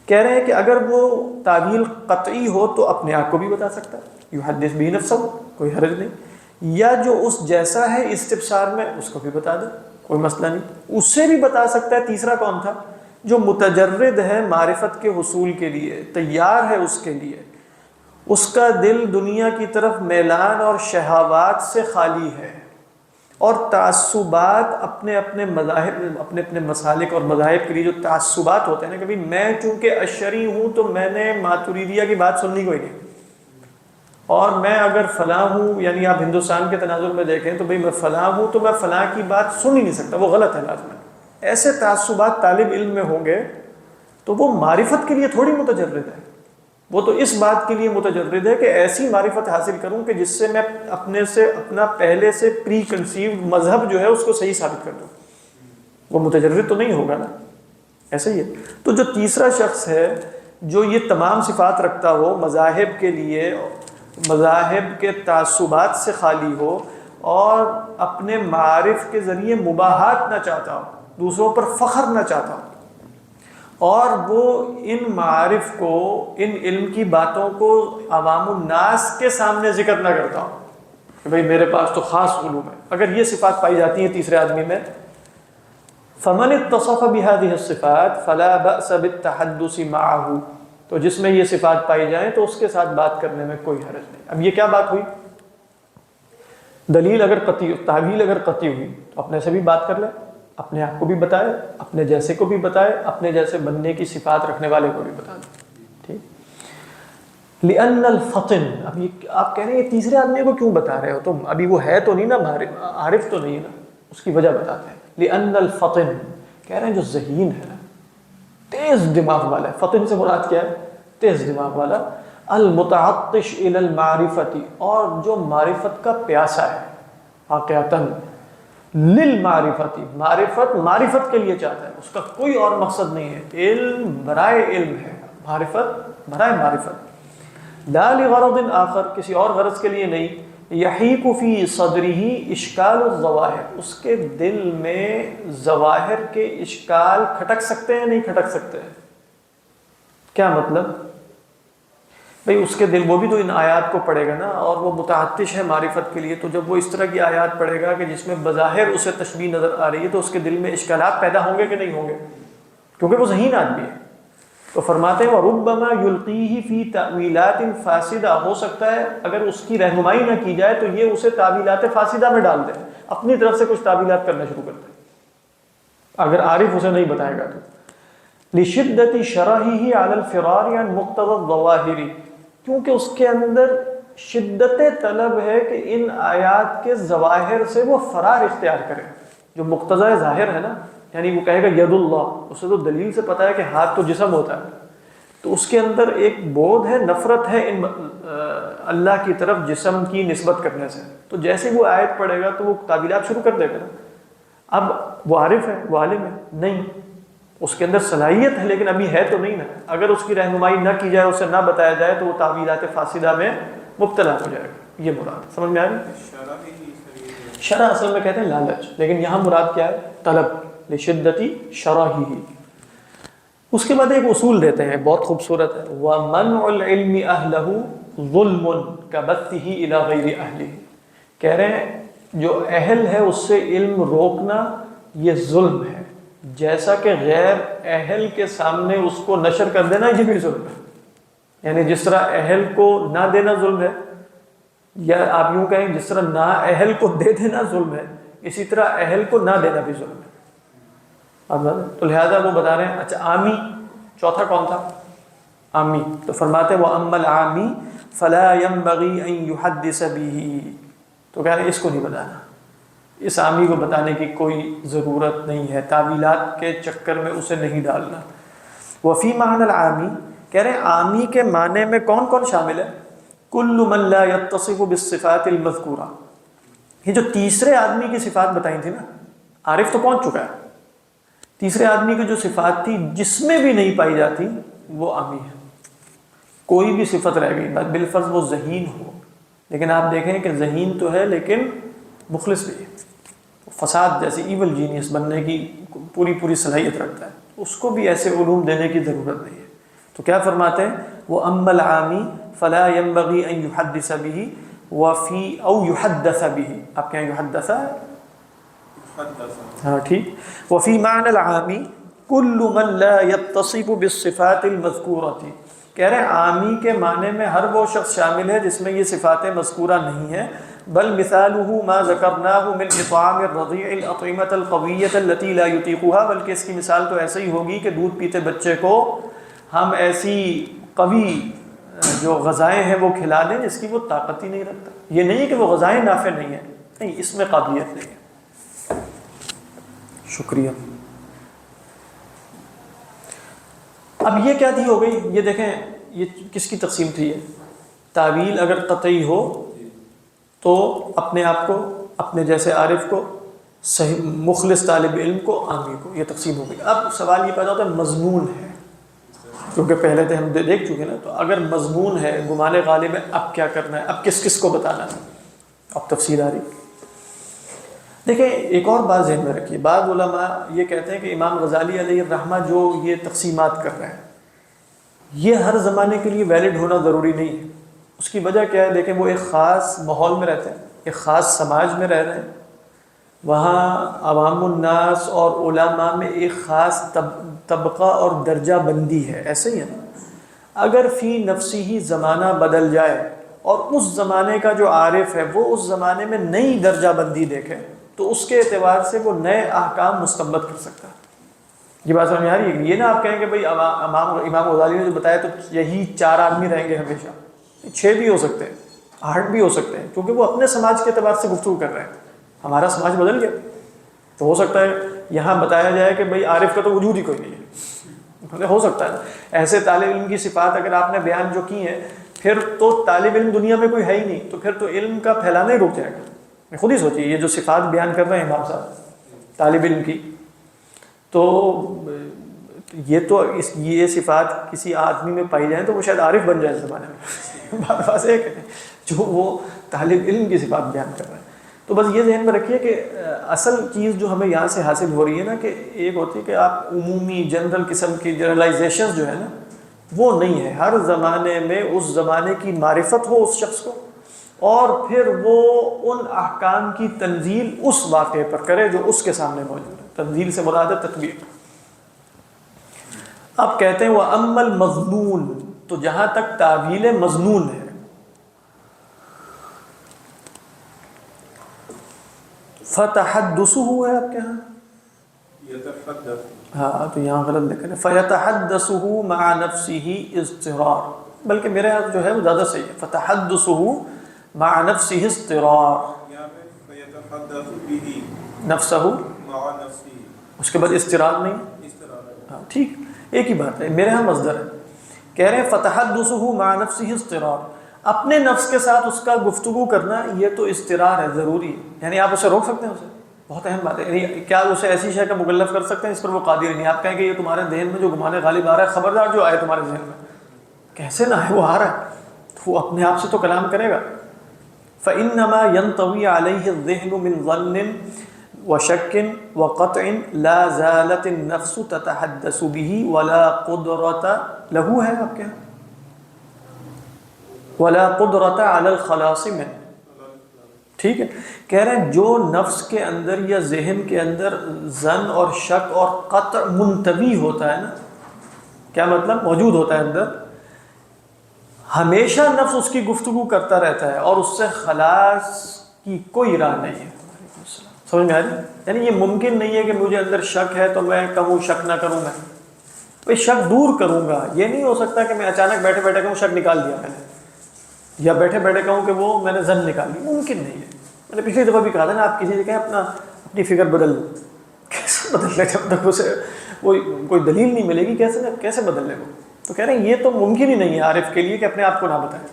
کہہ رہے ہیں کہ اگر وہ تعویل قطعی ہو تو اپنے آپ کو بھی بتا سکتا ہے، یحدث به نفسه، کوئی حرج نہیں، یا جو اس جیسا ہے استبصار میں اس کو بھی بتا دے، کوئی مسئلہ نہیں، اس سے بھی بتا سکتا ہے۔ تیسرا کون تھا؟ جو متجرد ہے معرفت کے حصول کے لیے، تیار ہے اس کے لیے، اس کا دل دنیا کی طرف میلان اور شہوات سے خالی ہے، اور تعصبات اپنے اپنے مذاہب، اپنے اپنے مسالک اور مذاہب کے لیے جو تعصبات ہوتے ہیں نا، کبھی میں چونکہ اشعری ہوں تو میں نے ماتریدیہ کی بات سننی کوئی نہیں، اور میں اگر فلاں ہوں، یعنی آپ ہندوستان کے تناظر میں دیکھیں تو بھئی میں فلاں ہوں تو میں فلاں کی بات سن ہی نہیں سکتا، وہ غلط ہے لازماً۔ ایسے تعصبات طالب علم میں ہوں گے تو وہ معرفت کے لیے تھوڑی متجرد ہے، وہ تو اس بات کے لیے متجرد ہے کہ ایسی معرفت حاصل کروں کہ جس سے میں اپنے سے، اپنا پہلے سے پری کنسیوڈ مذہب جو ہے اس کو صحیح ثابت کر دوں۔ وہ متجرد تو نہیں ہوگا نا، ایسا ہی ہے۔ تو جو تیسرا شخص ہے جو یہ تمام صفات رکھتا ہو، مذاہب کے لیے، مذاہب کے تعصبات سے خالی ہو، اور اپنے معارف کے ذریعے مباحات نہ چاہتا ہو، دوسروں پر فخر نہ چاہتا ہو، اور وہ ان معارف کو، ان علم کی باتوں کو عوام الناس کے سامنے ذکر نہ کرتا ہوں کہ بھئی میرے پاس تو خاص علوم ہے۔ اگر یہ صفات پائی جاتی ہیں تیسرے آدمی میں، فَمَنِ اتصف بِهَذِهِ الصِّفَاتِ فَلَا بَأْسَ بِالتَّحَدُّثِ مَعَهُ، تو جس میں یہ صفات پائی جائیں تو اس کے ساتھ بات کرنے میں کوئی حرج نہیں۔ اب یہ کیا بات ہوئی؟ دلیل اگر قطعی، تعویل اگر قطعی ہوئی تو اپنے سے بھی بات کر لے، اپنے آپ کو بھی بتائے، اپنے جیسے کو بھی بتائے، اپنے جیسے بننے کی صفات رکھنے والے کو بھی بتا دے. ٹھیک. لأن الفطن، اب یہ آپ کہہ رہے ہیں یہ تیسرے آدمی کو کیوں بتا رہے ہو تم؟ ابھی وہ ہے تو نہیں نا، عارف تو نہیں ہے نا. اس کی وجہ بتاتے ہیں. لأن الفطن، کہہ رہے ہیں جو ذہین ہے نا، تیز دماغ والا ہے. فطن سے مراد کیا ہے؟ تیز دماغ والا. المتعطش الى المعرفتی، اور جو معرفت کا پیاسا ہے. واقعتاً للمعرفتی، معرفت کے لیے چاہتا ہے، اس کا کوئی اور مقصد نہیں ہے. علم برائے علم ہے، معرفت برائے معرفت. لا لغرض آخر، کسی اور غرض کے لیے نہیں. یحیق فی صدرہ اشکال الظواہر، اس کے دل میں ظواہر کے اشکال کھٹک سکتے ہیں نہیں کھٹک سکتے ہیں؟ کیا مطلب؟ بھئی اس کے دل، وہ بھی تو ان آیات کو پڑھے گا نا، اور وہ متعطش ہے معرفت کے لیے، تو جب وہ اس طرح کی آیات پڑھے گا کہ جس میں بظاہر اسے تشبیہ نظر آ رہی ہے، تو اس کے دل میں اشکالات پیدا ہوں گے کہ نہیں ہوں گے؟ کیونکہ وہ ذہین آدمی ہے. تو فرماتے ہیں وَرُبَّمَا يُلْقِيهِ فِي تَأْوِيلَاتٍ فَاسِدَةٍ، ہو سکتا ہے اگر اس کی رہنمائی نہ کی جائے تو یہ اسے تعویلات فاسدہ میں ڈال دے، اپنی طرف سے کچھ تعویلات کرنا شروع کر دے اگر عارف اسے نہیں بتائے گا تو. لِشِدَّةِ شَرَحِهِ عَلَى الْفِرَارِ عَنْ مُقْتَضَى الظَّوَاهِرِ، کیونکہ اس کے اندر شدت طلب ہے کہ ان آیات کے ظواہر سے وہ فرار اختیار کرے. جو مقتضى ظاہر ہے نا، یعنی وہ کہے گا ید اللہ، اسے تو دلیل سے پتا ہے کہ ہاتھ تو جسم ہوتا ہے، تو اس کے اندر ایک بودھ ہے، نفرت ہے ان اللہ کی طرف جسم کی نسبت کرنے سے. تو جیسے وہ آیت پڑھے گا تو وہ تعبیرات شروع کر دے گا نا. اب وہ عارف ہے، وہ عالم ہے نہیں، اس کے اندر صلاحیت ہے لیکن ابھی ہے تو نہیں نا. اگر اس کی رہنمائی نہ کی جائے، اسے نہ بتایا جائے، تو وہ تعویلات فاسدہ میں مبتلا ہو جائے گا. یہ مراد سمجھ میں آ رہی؟ شرح اصل میں کہتے ہیں لالچ، لیکن یہاں مراد کیا ہے؟ طلب. لشدتی شرحہ. اس کے بعد ایک اصول دیتے ہیں بہت خوبصورت ہے. وَمَنْعُ الْعِلْمِ أَهْلَهُ ظُلْمٌ كَبَثِّهِ إِلَى غَيْرِ أَهْلِهِ، کہہ رہے ہیں جو اہل ہے اس سے علم روکنا یہ ظلم ہے، جیسا کہ غیر اہل کے سامنے اس کو نشر کر دینا یہ بھی ظلم ہے. یعنی جس طرح اہل کو نہ دینا ظلم ہے، یا آپ یوں کہیں جس طرح نا اہل کو دے دینا ظلم ہے، اسی طرح اہل کو نہ دینا بھی ظلم ہے. تو لہذا وہ بتا رہے ہیں. اچھا عامی، چوتھا کون تھا؟ عامی. تو فرماتے ہیں وَأَمَّا الْعَامِي فَلَا يَنْبَغِي أَن يُحَدِّثَ بِهِ، تو کہہ رہے ہیں اس کو نہیں بتانا، اس عامی کو بتانے کی کوئی ضرورت نہیں ہے، تعویلات کے چکر میں اسے نہیں ڈالنا. وفی معنی العامی، کہہ رہے ہیں عامی کے معنی میں کون کون شامل ہے؟ کل من لا یتصف بالصفات المذکورہ. یہ جو تیسرے آدمی کی صفات بتائی تھی نا، عارف تو پہنچ چکا ہے، تیسرے آدمی کی جو صفات تھی جس میں بھی نہیں پائی جاتی وہ عامی ہے. کوئی بھی صفت رہ گئی بالفرض وہ ذہین ہو، لیکن آپ دیکھیں کہ ذہین تو ہے لیکن مخلص بھی ہے، فساد جیسے ایول جینیس بننے کی پوری صلاحیت رکھتا ہے، اس کو بھی ایسے علوم دینے کی ضرورت نہیں ہے. تو کیا فرماتے ہیں؟ وَأَمَّا الْعَامِي فَلَا يَنْبَغِي أَن يُحَدِّثَ بِهِ وَفِي أَوْ يُحَدَّثَ بِهِ. آپ کہیں يُحَدَّثَ؟ ہاں ٹھیک. وَفِي مَعْنَى الْعَامِي كُلُّ مَنْ لَا يَتَّصِفُ بِالصِّفَاتِ الْمَذْكُورَةِ، کہہ رہے ہیں عامی کے معنی میں ہر وہ شخص شامل ہے جس میں یہ صفات مذکورہ نہیں ہیں. بل مثالہ ما ذکرناہ من اطعام الرضیع الاطعمۃ القویۃ التي لا یطیقها، بلکہ اس کی مثال تو ایسے ہی ہوگی کہ دودھ پیتے بچے کو ہم ایسی قوی جو غذائیں ہیں وہ کھلا دیں جس کی وہ طاقت ہی نہیں رکھتا. یہ نہیں کہ وہ غذائیں نافع نہیں ہیں، نہیں، اس میں قابلیت نہیں ہے. شکریہ. اب یہ کیا تھی ہو گئی؟ یہ دیکھیں یہ کس کی تقسیم تھی؟ ہے تعویل اگر قطعی ہو تو اپنے آپ کو، اپنے جیسے عارف کو، صحیح مخلص طالب علم کو، عامی کو، یہ تقسیم ہو گئی. اب سوال یہ پیدا ہوتا ہے مضمون ہے، کیونکہ پہلے تو ہم دیکھ چکے نا. تو اگر مضمون ہے، گمان غالب ہے، اب کیا کرنا ہے؟ اب کس کس کو بتانا ہے؟ اب تفصیل آ رہی. دیکھیں ایک اور بات ذہن میں رکھیے، بعض علماء یہ کہتے ہیں کہ امام غزالی علیہ الرحمہ جو یہ تقسیمات کر رہے ہیں یہ ہر زمانے کے لیے ویلڈ ہونا ضروری نہیں ہے. اس کی وجہ کیا ہے؟ دیکھیں وہ ایک خاص ماحول میں رہتے ہیں، ایک خاص سماج میں رہ رہے ہیں، وہاں عوام الناس اور علماء میں ایک خاص طبقہ اور درجہ بندی ہے. ایسے ہی ہے نا، اگر فی نفسی ہی زمانہ بدل جائے اور اس زمانے کا جو عارف ہے وہ اس زمانے میں نئی درجہ بندی دیکھے تو اس کے اعتبار سے وہ نئے احکام مستنبط کر سکتا ہے۔ یہ بات سمجھ میں آ رہی ہے؟ یہ نہ آپ کہیں کہ بھائی امام غزالی نے جو بتایا تو یہی 4 آدمی رہیں گے ہمیشہ، 6 بھی ہو سکتے ہیں، 8 بھی ہو سکتے ہیں، کیونکہ وہ اپنے سماج کے اعتبار سے گفتگو کر رہے ہیں۔ ہمارا سماج بدل گیا تو ہو سکتا ہے یہاں بتایا جائے کہ بھئی عارف کا تو وجود ہی کوئی نہیں ہے، ہو سکتا ہے ایسے طالب علم کی صفات اگر آپ نے بیان جو کی ہیں، پھر تو طالب علم دنیا میں کوئی ہے ہی نہیں، تو پھر تو علم کا پھیلانا ہی رک جائے گا۔ خود ہی سوچیے یہ جو صفات بیان کر رہے ہیں امام صاحب طالب علم کی، تو یہ صفات کسی آدمی میں پائی جائیں تو وہ شاید عارف بن جائے اس زمانے میں بات واضح ہے کہ جو وہ طالب علم کی صفات بیان کر رہے ہیں۔ تو بس یہ ذہن میں رکھیے کہ اصل چیز جو ہمیں یہاں سے حاصل ہو رہی ہے نا، کہ ایک ہوتی ہے کہ آپ عمومی جنرل قسم کی جنرلائزیشن جو ہے نا وہ نہیں ہے، ہر زمانے میں اس زمانے کی معرفت ہو اس شخص کو، اور پھر وہ ان احکام کی تنزیل اس واقعے پر کرے جو اس کے سامنے موجود ہے۔ تنزیل سے مراد ہے تطبیق۔ اب کہتے ہیں وہ اما المظنون، تو جہاں تک تعویل مظنون ہے، فتحدثه ہے آپ کے ہاں؟ ہاں تو یہاں غلط لکھا ہے فیتحدثه مع نفسه اضطرار، بلکہ میرے ہاتھ جو ہے وہ زیادہ صحیح ہے فتحدثه مع نفسه اضطرار، نفسه مع نفسه اس کے بعد اضطرار نہیں، ہاں ٹھیک ایک ہی بات ہے، میرے ہاں مصدر ہے، کہہ رہے ہیں فتحدثه مع نفسه اضطرار، اپنے نفس کے ساتھ اس کا گفتگو کرنا یہ تو اضطرار ہے، ضروری ہے، یعنی آپ اسے روک سکتے ہیں، اسے بہت اہم بات ہے، یعنی کیا اسے ایسی شے کا مکلف کر سکتے ہیں اس پر وہ قادر نہیں؟ آپ کہیں کہ یہ تمہارے ذہن میں جو گمانے غالب آ رہا ہے، خبردار جو آئے تمہارے ذہن میں، کیسے نہ ہے وہ آ رہا ہے، تو وہ اپنے آپ سے تو کلام کرے گا۔ فإنما ينطوي عليه الذهن من ظن وشك وقطع لا زالت النفس تتحدث به ولا قدرة له ہے آپ کے ولا قدرت علی الخلاص منه، ٹھیک ہے، کہہ رہے ہیں جو نفس کے اندر یا ذہن کے اندر ظن اور شک اور قطع منطوی ہوتا ہے نا، کیا مطلب موجود ہوتا ہے اندر، ہمیشہ نفس اس کی گفتگو کرتا رہتا ہے اور اس سے خلاص کی کوئی راہ نہیں ہے۔ سمجھ میں آ رہی؟ یعنی یہ ممکن نہیں ہے کہ مجھے اندر شک ہے تو میں کہوں شک نہ کروں، میں شک دور کروں گا، یہ نہیں ہو سکتا کہ میں اچانک بیٹھے بیٹھے کہوں شک نکال دیا میں نے، یا بیٹھے بیٹھے کہوں کہ وہ میں نے ظن نکال لی، ممکن نہیں ہے۔ میں نے پچھلی دفعہ بھی کہا تھا نا، آپ کسی سے کہیں اپنی فکر بدل لو، کیسے بدل لے جب تک اسے کوئی دلیل نہیں ملے گی، کیسے بدل لے وہ؟ تو کہہ رہے ہیں یہ تو ممکن ہی نہیں ہے عارف کے لیے کہ اپنے آپ کو نہ بتائے۔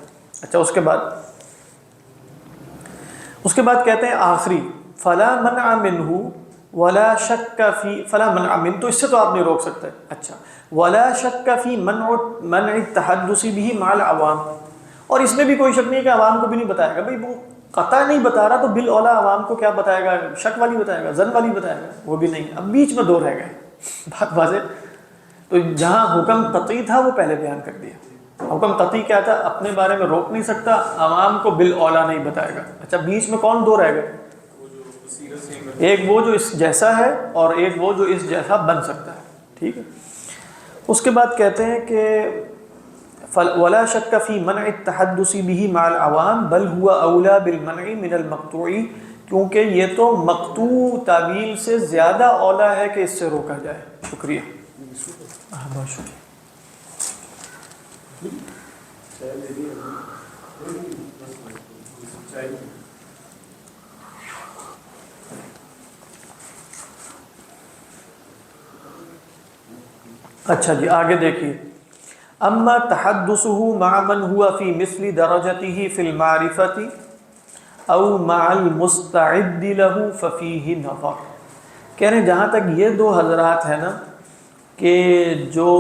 اچھا اس کے بعد کہتے ہیں آخری فلا منع منہ ولا شک فی، فلا منع من تو اس سے تو آپ نہیں روک سکتے، اچھا ولا شک فی منع التحدث به مع العوام، اور اس میں بھی کوئی شک نہیں ہے کہ عوام کو بھی نہیں بتائے گا، بھئی وہ قطع نہیں بتا رہا تو بالاولیٰ عوام کو کیا بتائے گا، شک والی بتائے گا، ظن والی بتائے گا، وہ بھی نہیں۔ اب بیچ میں 2 رہ گئے، بات واضح، تو جہاں حکم قطعی تھا وہ پہلے بیان کر دیا، حکم قطعی کیا تھا، اپنے بارے میں روک نہیں سکتا، عوام کو بالاولیٰ نہیں بتائے گا۔ اچھا بیچ میں کون 2 رہ گئے؟ ایک وہ جو اس جیسا ہے اور ایک وہ جو اس جیسا بن سکتا ہے، ٹھیک ہے۔ اس کے بعد کہتے ہیں کہ ولا شک فی منع التحدث به مع العوام بل هو اولا بالمنع من المقطوع، کیونکہ یہ تو مقطوع تعویل سے زیادہ اولا ہے کہ اس سے روکا جائے۔ شکریہ، بہت شکریہ۔ اچھا جی آگے دیکھیے، اما تحدثه مع من هو في مثل درجته في المعرفة او مع المستعد له ففيه نظر، کہہ رہے ہیں جہاں تک یہ 2 حضرات ہیں نا کہ جو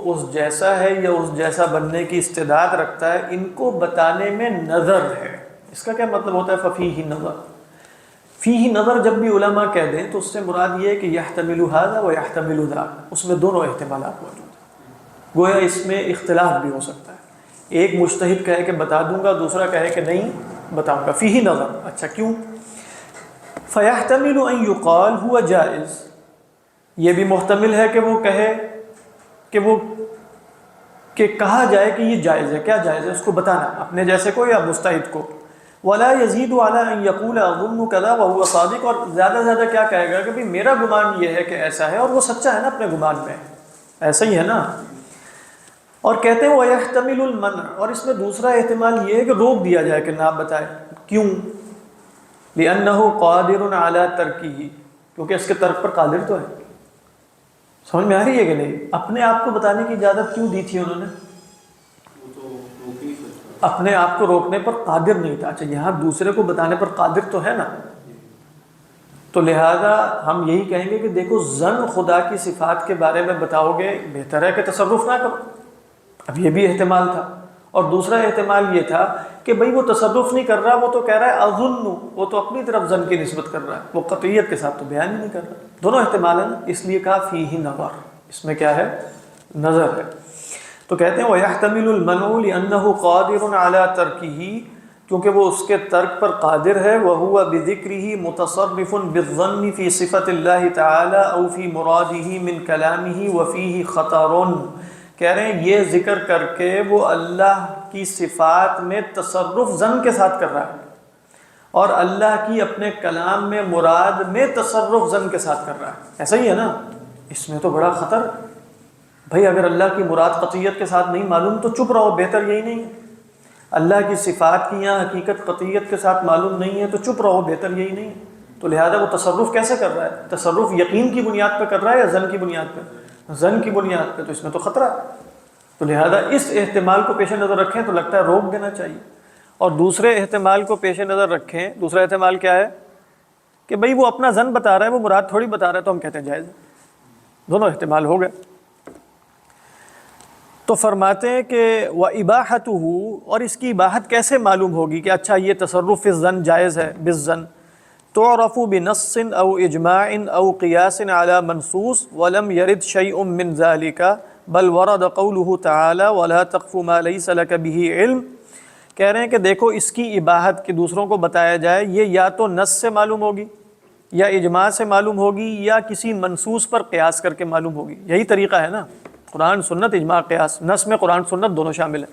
اس جیسا ہے یا اس جیسا بننے کی استعداد رکھتا ہے، ان کو بتانے میں نظر ہے۔ اس کا کیا مطلب ہوتا ہے ففيه نظر؟ فیہ نظر جب بھی علماء کہہ دیں تو اس سے مراد یہ ہے کہ یحتمل ھذا و یحتمل ذاک، اس میں دونوں احتمالات موجود ہیں، گویا اس میں اختلاف بھی ہو سکتا ہے، ایک مجتہد کہے کہ بتا دوں گا، دوسرا کہے کہ نہیں بتاؤں گا، فیہ نظر۔ اچھا کیوں؟ فیحتمل ان یقال هو جائز، یہ بھی محتمل ہے کہ وہ کہے کہ کہا جائے کہ یہ جائز ہے، کیا جائز ہے؟ اس کو بتانا، اپنے جیسے کو یا مجتہد کو۔ ولا يزيد على ان يقول اظن كذا وهو صادق، اور زیادہ سے زیادہ کیا کہے گا کہ بھئی میرا گمان یہ ہے کہ ایسا ہے، اور وہ سچا ہے نا اپنے گمان میں، ایسا ہی ہے نا۔ اور کہتے ہیں وَيَحْتَمِلُ الْمَنْعَ، اور اس میں دوسرا احتمال یہ ہے کہ روک دیا جائے کہ نہ بتائے، کیوں؟ لِأَنَّهُ قَادِرٌ عَلَى تَرْكِهِ، کیونکہ اس کے ترک پر قادر تو ہے۔ سمجھ میں آ رہی ہے کہ نہیں؟ اپنے آپ کو بتانے کی اجازت کیوں دی تھی انہوں نے؟ اپنے آپ کو روکنے پر قادر نہیں تھا۔ اچھا یہاں دوسرے کو بتانے پر قادر تو ہے نا، تو لہذا ہم یہی کہیں گے کہ دیکھو ظن خدا کی صفات کے بارے میں بتاؤ گے، بہتر ہے کہ تصرف نہ کرو۔ اب یہ بھی احتمال تھا، اور دوسرا احتمال یہ تھا کہ بھئی وہ تصرف نہیں کر رہا، وہ تو کہہ رہا ہے اظن، وہ تو اپنی طرف ظن کی نسبت کر رہا ہے، وہ قطعیت کے ساتھ تو بیان ہی نہیں کر رہا۔ دونوں احتمال ہیں، اس لیے کہا فیہ نظر، اس میں کیا ہے؟ نظر ہے۔ تو کہتے ہیں وَيَحْتَمِلُ الْمَنْعُ لِأَنَّهُ قَادِرٌ عَلَى تَرْكِهِ، کیونکہ وہ اس کے ترک پر قادر ہے، وَهُوَ بِذِكْرِهِ مُتَصَرِّفٌ بِالظَّنِّ فِي صِفَةِ اللَّهِ تَعَالَى أَوْ فِي مُرَادِهِ مِنْ كَلَامِهِ وَفِيهِ خَطَرٌ، کہہ رہے ہیں یہ ذکر کر کے وہ اللہ کی صفات میں تصرف ظن کے ساتھ کر رہا ہے، اور اللہ کی اپنے کلام میں مراد میں تصرف ظن کے ساتھ کر رہا ہے، ایسا ہی ہے نا؟ اس میں تو بڑا خطر۔ بھائی اگر اللہ کی مراد قطعیت کے ساتھ نہیں معلوم تو چپ رہو، بہتر یہی نہیں ہے؟ اللہ کی صفات کی یہاں حقیقت قطعیت کے ساتھ معلوم نہیں ہے تو چپ رہو، بہتر یہی نہیں ہے؟ تو لہذا وہ تصرف کیسے کر رہا ہے؟ تصرف یقین کی بنیاد پہ کر رہا ہے یا ظن کی بنیاد پہ؟ ظن کی بنیاد پہ، تو اس میں تو خطرہ ہے۔ تو لہذا اس احتمال کو پیش نظر رکھیں تو لگتا ہے روک دینا چاہیے، اور دوسرے احتمال کو پیش نظر رکھیں۔ دوسرا احتمال کیا ہے؟ کہ بھئی وہ اپنا ظن بتا رہا ہے، وہ مراد تھوڑی بتا رہا ہے، تو ہم کہتے ہیں جائز ہے۔ دونوں احتمال ہو گئے۔ تو فرماتے ہیں کہ وَإِبَاحَتُهُ، اور اس کی اباحت کیسے معلوم ہوگی کہ اچھا یہ تصرف فی الظن جائز ہے؟ بالظن تُعْرَفُ بِنَصٍ أَوْ إِجْمَاعٍ أَوْ قِيَاسٍ عَلَى مَنْصُوصٍ وَلَمْ يَرِدْ شَيْءٌ مِّن ذَلِكَ بَلْ وَرَدَ قَوْلُهُ تَعَالَى وَلَا تَقْفُ مَا لَيْسَ لَكَ بِهِ عِلْمٌ۔ کہہ رہے ہیں کہ دیکھو اس کی اباحت کہ دوسروں کو بتایا جائے، یہ یا تو نص سے معلوم ہوگی، یا اجماع سے معلوم ہوگی، یا کسی منصوص پر قیاس کر کے معلوم ہوگی۔ یہی طریقہ ہے نا، قرآن سنت اجماع قیاس، نص میں قرآن سنت دونوں شامل ہیں۔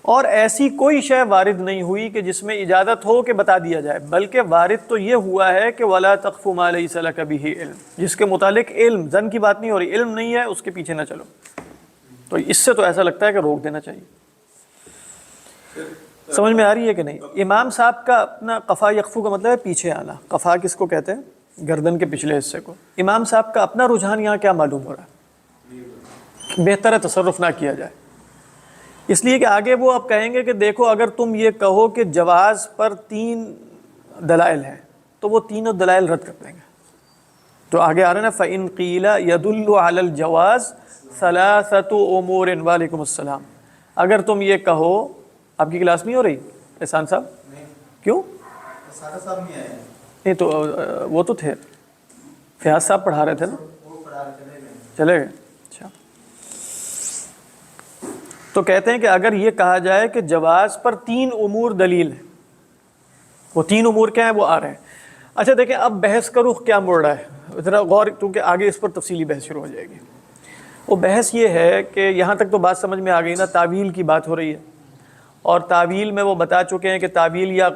اور ایسی کوئی شے وارد نہیں ہوئی کہ جس میں اجازت ہو کہ بتا دیا جائے، بلکہ وارد تو یہ ہوا ہے کہ وَلَا تَقْفُ مَا لَيْسَ لَكَ بِهِ عِلْمٌ، جس کے متعلق علم، ظن کی بات نہیں ہو رہی، علم نہیں ہے اس کے پیچھے نہ چلو۔ تو اس سے تو ایسا لگتا ہے کہ روک دینا چاہیے۔ سمجھ میں آ رہی ہے کہ نہیں؟ امام صاحب کا اپنا قفا یقفو کا مطلب ہے پیچھے آنا، قفا کس کو کہتے ہیں؟ گردن کے پچھلے حصے کو۔ امام صاحب کا اپنا رجحان یہاں کیا معلوم ہو رہا ہے؟ بہتر ہے تصرف نہ کیا جائے، اس لیے کہ آگے وہ اب کہیں گے کہ دیکھو اگر تم یہ کہو کہ جواز پر 3 دلائل ہیں تو وہ تینوں دلائل رد کر دیں گے۔ تو آگے آ رہے ہیں نا فَإِن قِيلَ يَدُلُّ عَلَى الْجَوَازِ ثَلَاثَةُ أُمُورٍ، وعلیکم السلام۔ اگر تم یہ کہو، آپ کی کلاس نہیں ہو رہی احسان صاحب؟ کیوں؟ سارا صاحب نہیں آئے۔ نہیں تو وہ تو تھے، فیاض صاحب پڑھا رہے تھے نا، وہ پڑھا چلے گئے۔ چلے گئے؟ اچھا۔ تو کہتے ہیں کہ اگر یہ کہا جائے کہ جواز پر 3 امور دلیل ہیں، وہ 3 امور کیا ہیں وہ آ رہے ہیں۔ اچھا دیکھیں اب بحث کا رخ کیا مڑ رہا ہے، ذرا غور، کیونکہ آگے اس پر تفصیلی بحث شروع ہو جائے گی۔ وہ بحث یہ ہے کہ یہاں تک تو بات سمجھ میں آ گئی نا، تعویل کی بات ہو رہی ہے، اور تعویل میں وہ بتا چکے ہیں کہ تعویل یا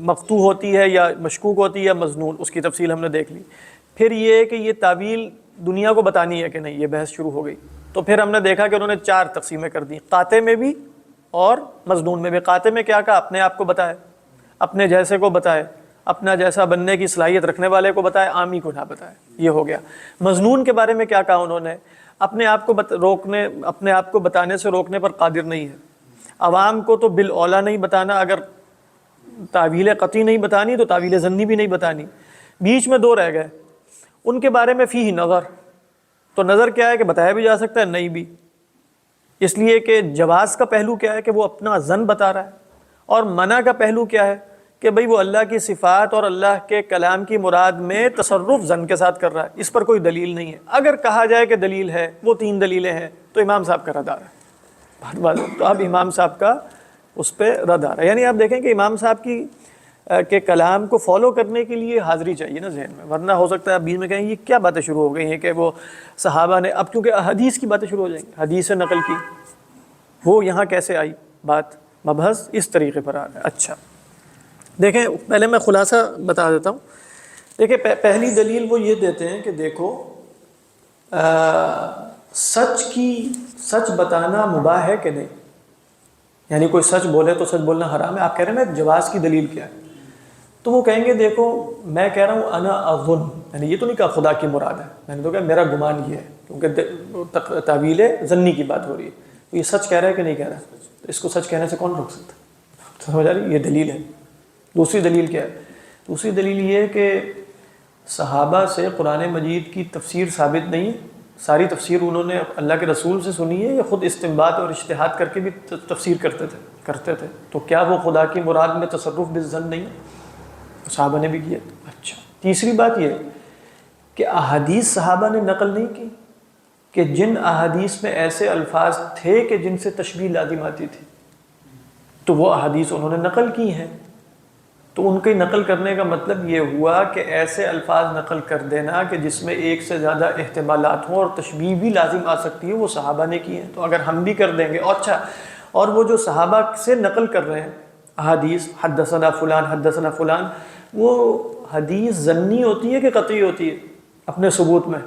مقطوع ہوتی ہے یا مشکوک ہوتی ہے یا مظنون، اس کی تفصیل ہم نے دیکھ لی۔ پھر یہ کہ یہ تعویل دنیا کو بتانی ہے کہ نہیں، یہ بحث شروع ہو گئی۔ تو پھر ہم نے دیکھا کہ انہوں نے 4 تقسیمیں کر دیں، قاطع میں بھی اور مظنون میں بھی۔ قاطع میں کیا کہا؟ اپنے آپ کو بتائے، اپنے جیسے کو بتائے، اپنا جیسا بننے کی صلاحیت رکھنے والے کو بتائے، عامی کو نہ بتائے، یہ ہو گیا۔ مظنون کے بارے میں کیا کہا انہوں نے؟ اپنے آپ کو روکنے، اپنے آپ کو بتانے سے روکنے پر قادر نہیں ہے، عوام کو تو بالاولیٰ نہیں بتانا، اگر تعویل قطعی نہیں بتانی تو تعویل ظنی بھی نہیں بتانی، بیچ میں 2 رہ گئے، ان کے بارے میں فیہ نظر۔ تو نظر کیا ہے کہ بتایا بھی جا سکتا ہے، نہیں بھی، اس لیے کہ جواز کا پہلو کیا ہے کہ وہ اپنا ظن بتا رہا ہے، اور منع کا پہلو کیا ہے کہ بھئی وہ اللہ کی صفات اور اللہ کے کلام کی مراد میں تصرف ظن کے ساتھ کر رہا ہے، اس پر کوئی دلیل نہیں ہے۔ اگر کہا جائے کہ دلیل ہے، وہ 3 دلیلیں ہیں، تو امام صاحب کا رد آ رہا ہے۔ بات تو اب امام صاحب کا اس پہ رد آ رہا ہے، یعنی آپ دیکھیں کہ امام صاحب کی کے کلام کو فالو کرنے کے لیے حاضری چاہیے نا ذہن میں، ورنہ ہو سکتا ہے اب بیچ میں کہیں یہ کیا باتیں شروع ہو گئی ہیں کہ وہ صحابہ نے، اب کیونکہ حدیث کی باتیں شروع ہو جائیں گی، حدیث سے نقل کی، وہ یہاں کیسے آئی بات، مبحث اس طریقے پر آ رہا ہے۔ اچھا دیکھیں پہلے میں خلاصہ بتا دیتا ہوں. دیکھیں پہلی دلیل وہ یہ دیتے ہیں کہ دیکھو سچ بتانا مباح ہے کہ نہیں، یعنی کوئی سچ بولے تو سچ بولنا حرام ہے. آپ کہہ رہے ہیں نا جواز کی دلیل کیا ہے، تو وہ کہیں گے دیکھو میں کہہ رہا ہوں انا اظن، یعنی یہ تو نہیں کہا خدا کی مراد ہے، میں نے تو کہا میرا گمان یہ ہے، کیونکہ تعویل ضنی کی بات ہو رہی ہے. تو یہ سچ کہہ رہا ہے کہ نہیں کہہ رہا ہے، تو اس کو سچ کہنے سے کون روک سکتا ہے؟ سمجھ آ رہی؟ یہ دلیل ہے. دوسری دلیل کیا ہے؟ دوسری دلیل یہ ہے کہ صحابہ سے قرآن مجید کی تفسیر ثابت نہیں، ساری تفسیر انہوں نے اللہ کے رسول سے سنی ہے یا خود استنباط اور اجتہاد کر کے بھی تفسیر کرتے تھے. تو کیا وہ خدا کی مراد میں تصرف بالظن نہیں ہے؟ صحابہ نے بھی کیا. اچھا، تیسری بات یہ کہ احادیث صحابہ نے نقل نہیں کی کہ جن احادیث میں ایسے الفاظ تھے کہ جن سے تشبیہ لازم آتی تھی، تو وہ احادیث انہوں نے نقل کی ہیں. تو ان کی نقل کرنے کا مطلب یہ ہوا کہ ایسے الفاظ نقل کر دینا کہ جس میں ایک سے زیادہ احتمالات ہوں اور تشبیہ بھی لازم آ سکتی ہے، وہ صحابہ نے کی ہیں. تو اگر ہم بھی کر دیں گے، اچھا، اور وہ جو صحابہ سے نقل کر رہے ہیں احادیث، حدثنا فلان حدثنا فلان، وہ حدیث ظنی ہوتی ہے کہ قطعی ہوتی ہے اپنے ثبوت میں؟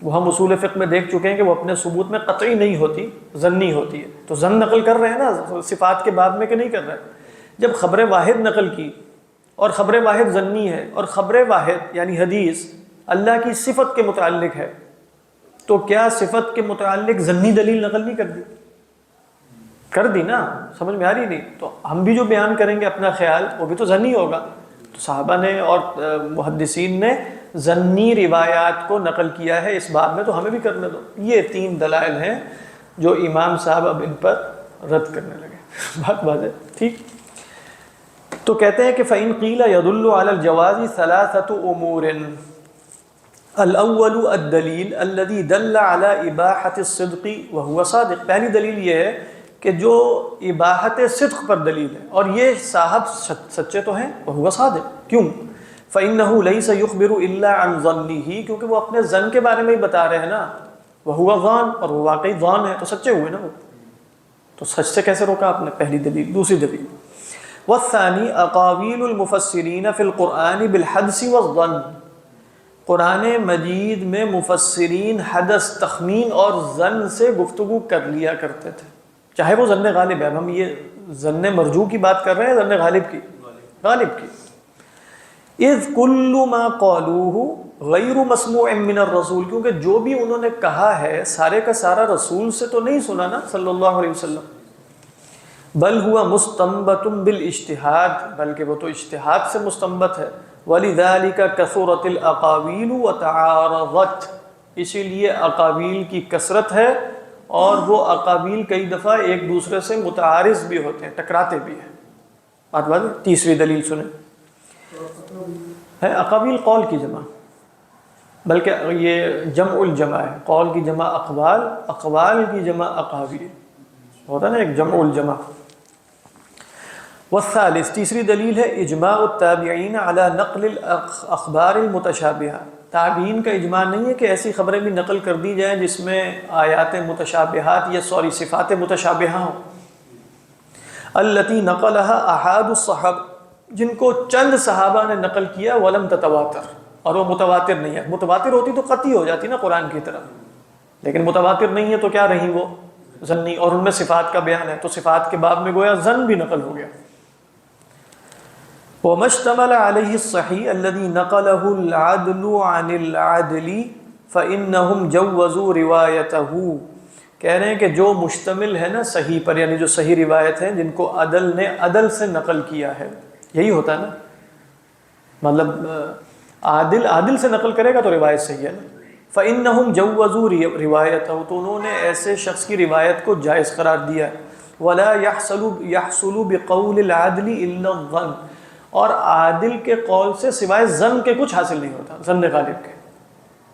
وہ ہم اصول فقہ میں دیکھ چکے ہیں کہ وہ اپنے ثبوت میں قطعی نہیں ہوتی، ظنی ہوتی ہے. تو ظن نقل کر رہے ہیں نا صفات کے بعد میں کہ نہیں کر رہے؟ جب خبر واحد نقل کی اور خبر واحد ظنی ہے، اور خبر واحد یعنی حدیث اللہ کی صفت کے متعلق ہے، تو کیا صفت کے متعلق ظنی دلیل نقل نہیں کر دی نا؟ سمجھ میں آ رہی نہیں؟ تو ہم بھی جو بیان کریں گے اپنا خیال، وہ بھی تو ظنی ہوگا. تو صحابہ نے اور محدثین نے ظنی روایات کو نقل کیا ہے اس باب میں، تو ہمیں بھی کرنے دو. یہ تین دلائل ہیں جو امام صاحب اب ان پر رد کرنے لگے. بات واضح؟ ٹھیک. تو کہتے ہیں کہ فَإِن قِيلَ يَدُلُّ عَلَى الْجَوَازِ ثَلَاثَةُ أُمُورٍ الْأَوَّلُ الدَّلِيلُ الَّذِي دَلَّ عَلَى إِبَاحَةِ الصِّدْقِ وَهُوَ صَادِقٌ. پہلی دلیل یہ ہے کہ جو اباحت صدق پر دلیل ہے، اور یہ صاحب سچے تو ہیں، وَهُوَ صَادِقٌ. کیوں؟ فَإِنَّهُ لَيْسَ يُخْبِرُ إِلَّا عَنْ ظَنِّهِ، کیونکہ وہ اپنے ظن کے بارے میں ہی بتا رہے ہیں نا. وَهُوَ ظَانٌ، اور وہ واقعی ظان ہے، تو سچے ہوئے نا وہ. تو سچ سے کیسے روکا آپ نے؟ پہلی دلیل. دوسری دلیل والثانی اقاویل المفسرین فی القرآن بالحدث والظن. قرآن مجید میں مفسرین حدث، تخمین اور ظن سے گفتگو کر لیا کرتے تھے، چاہے وہ ظن غالب ہے. اب ہم یہ ظن مرجو کی بات کر رہے ہیں، ظن غالب کی؟ غالب کی. اذ کل ما قالوہ غیر مسموع من الرسول، کیونکہ جو بھی انہوں نے کہا ہے سارے کا سارا رسول سے تو نہیں سنا نا صلی اللہ علیہ وسلم. بل ہوا مستنبت بالاجتہاد، بلکہ وہ تو اجتہاد سے مستنبت ہے. وَلِذَلِكَ كَثُرَتِ الْأَقَاوِيلُ وَتَعَارَضَتْ، اسی لیے اقاویل کی کثرت ہے، اور وہ اقاویل کئی دفعہ ایک دوسرے سے متعارض بھی ہوتے ہیں، ٹکراتے بھی ہیں. بات بات. تیسری دلیل سنیں، ہے اقاویل قول کی جمع، بلکہ یہ جمع الجمع ہے. قول کی جمع اقوال، اقوال کی جمع اقاویل ہوتا ہے نا، ایک جمع الجمع. والثالث، تیسری دلیل ہے اجماع التابعین علی نقل الاخبار المتشابہہ. تابعین کا اجماع نہیں ہے کہ ایسی خبریں بھی نقل کر دی جائیں جس میں آیات متشابہات یا صفات متشابہہ ہوں. التی نقلها احاد الصحابہ، جن کو چند صحابہ نے نقل کیا، ولم تتواتر، اور وہ متواتر نہیں ہے. متواتر ہوتی تو قطعی ہو جاتی نا قرآن کی طرح، لیکن متواتر نہیں ہے تو کیا رہی وہ؟ ظنی. اور ان میں صفات کا بیان ہے، تو صفات کے باب میں گویا ظن بھی نقل ہو گیا. وَمَا اشْتَمَلَ عَلَيْهِ الصَّحِيحُ الَّذِي نَقَلَهُ الْعَدْلُ عَنِ الْعَدْلِ فَإِنَّهُمْ جَوَّزُوا رِوَایَتَهُ. کہہ رہے ہیں کہ جو مشتمل ہے نا صحیح پر، یعنی جو صحیح روایت ہیں جن کو عدل نے عدل سے نقل کیا ہے، یہی ہوتا ہے نا، مطلب عادل سے نقل کرے گا تو روایت صحیح ہے نا. فَإِنَّهُمْ جَوَّزُوا رِوَایَتَهُ، تو انہوں نے ایسے شخص کی روایت کو جائز قرار دیا. وَلَا يَحْصُلُ بِقَوْلِ الْعَدْلِ إِلَّا الظَّنُّ، اور عادل کے قول سے سوائے ظن کے کچھ حاصل نہیں ہوتا، ظن غالب کے.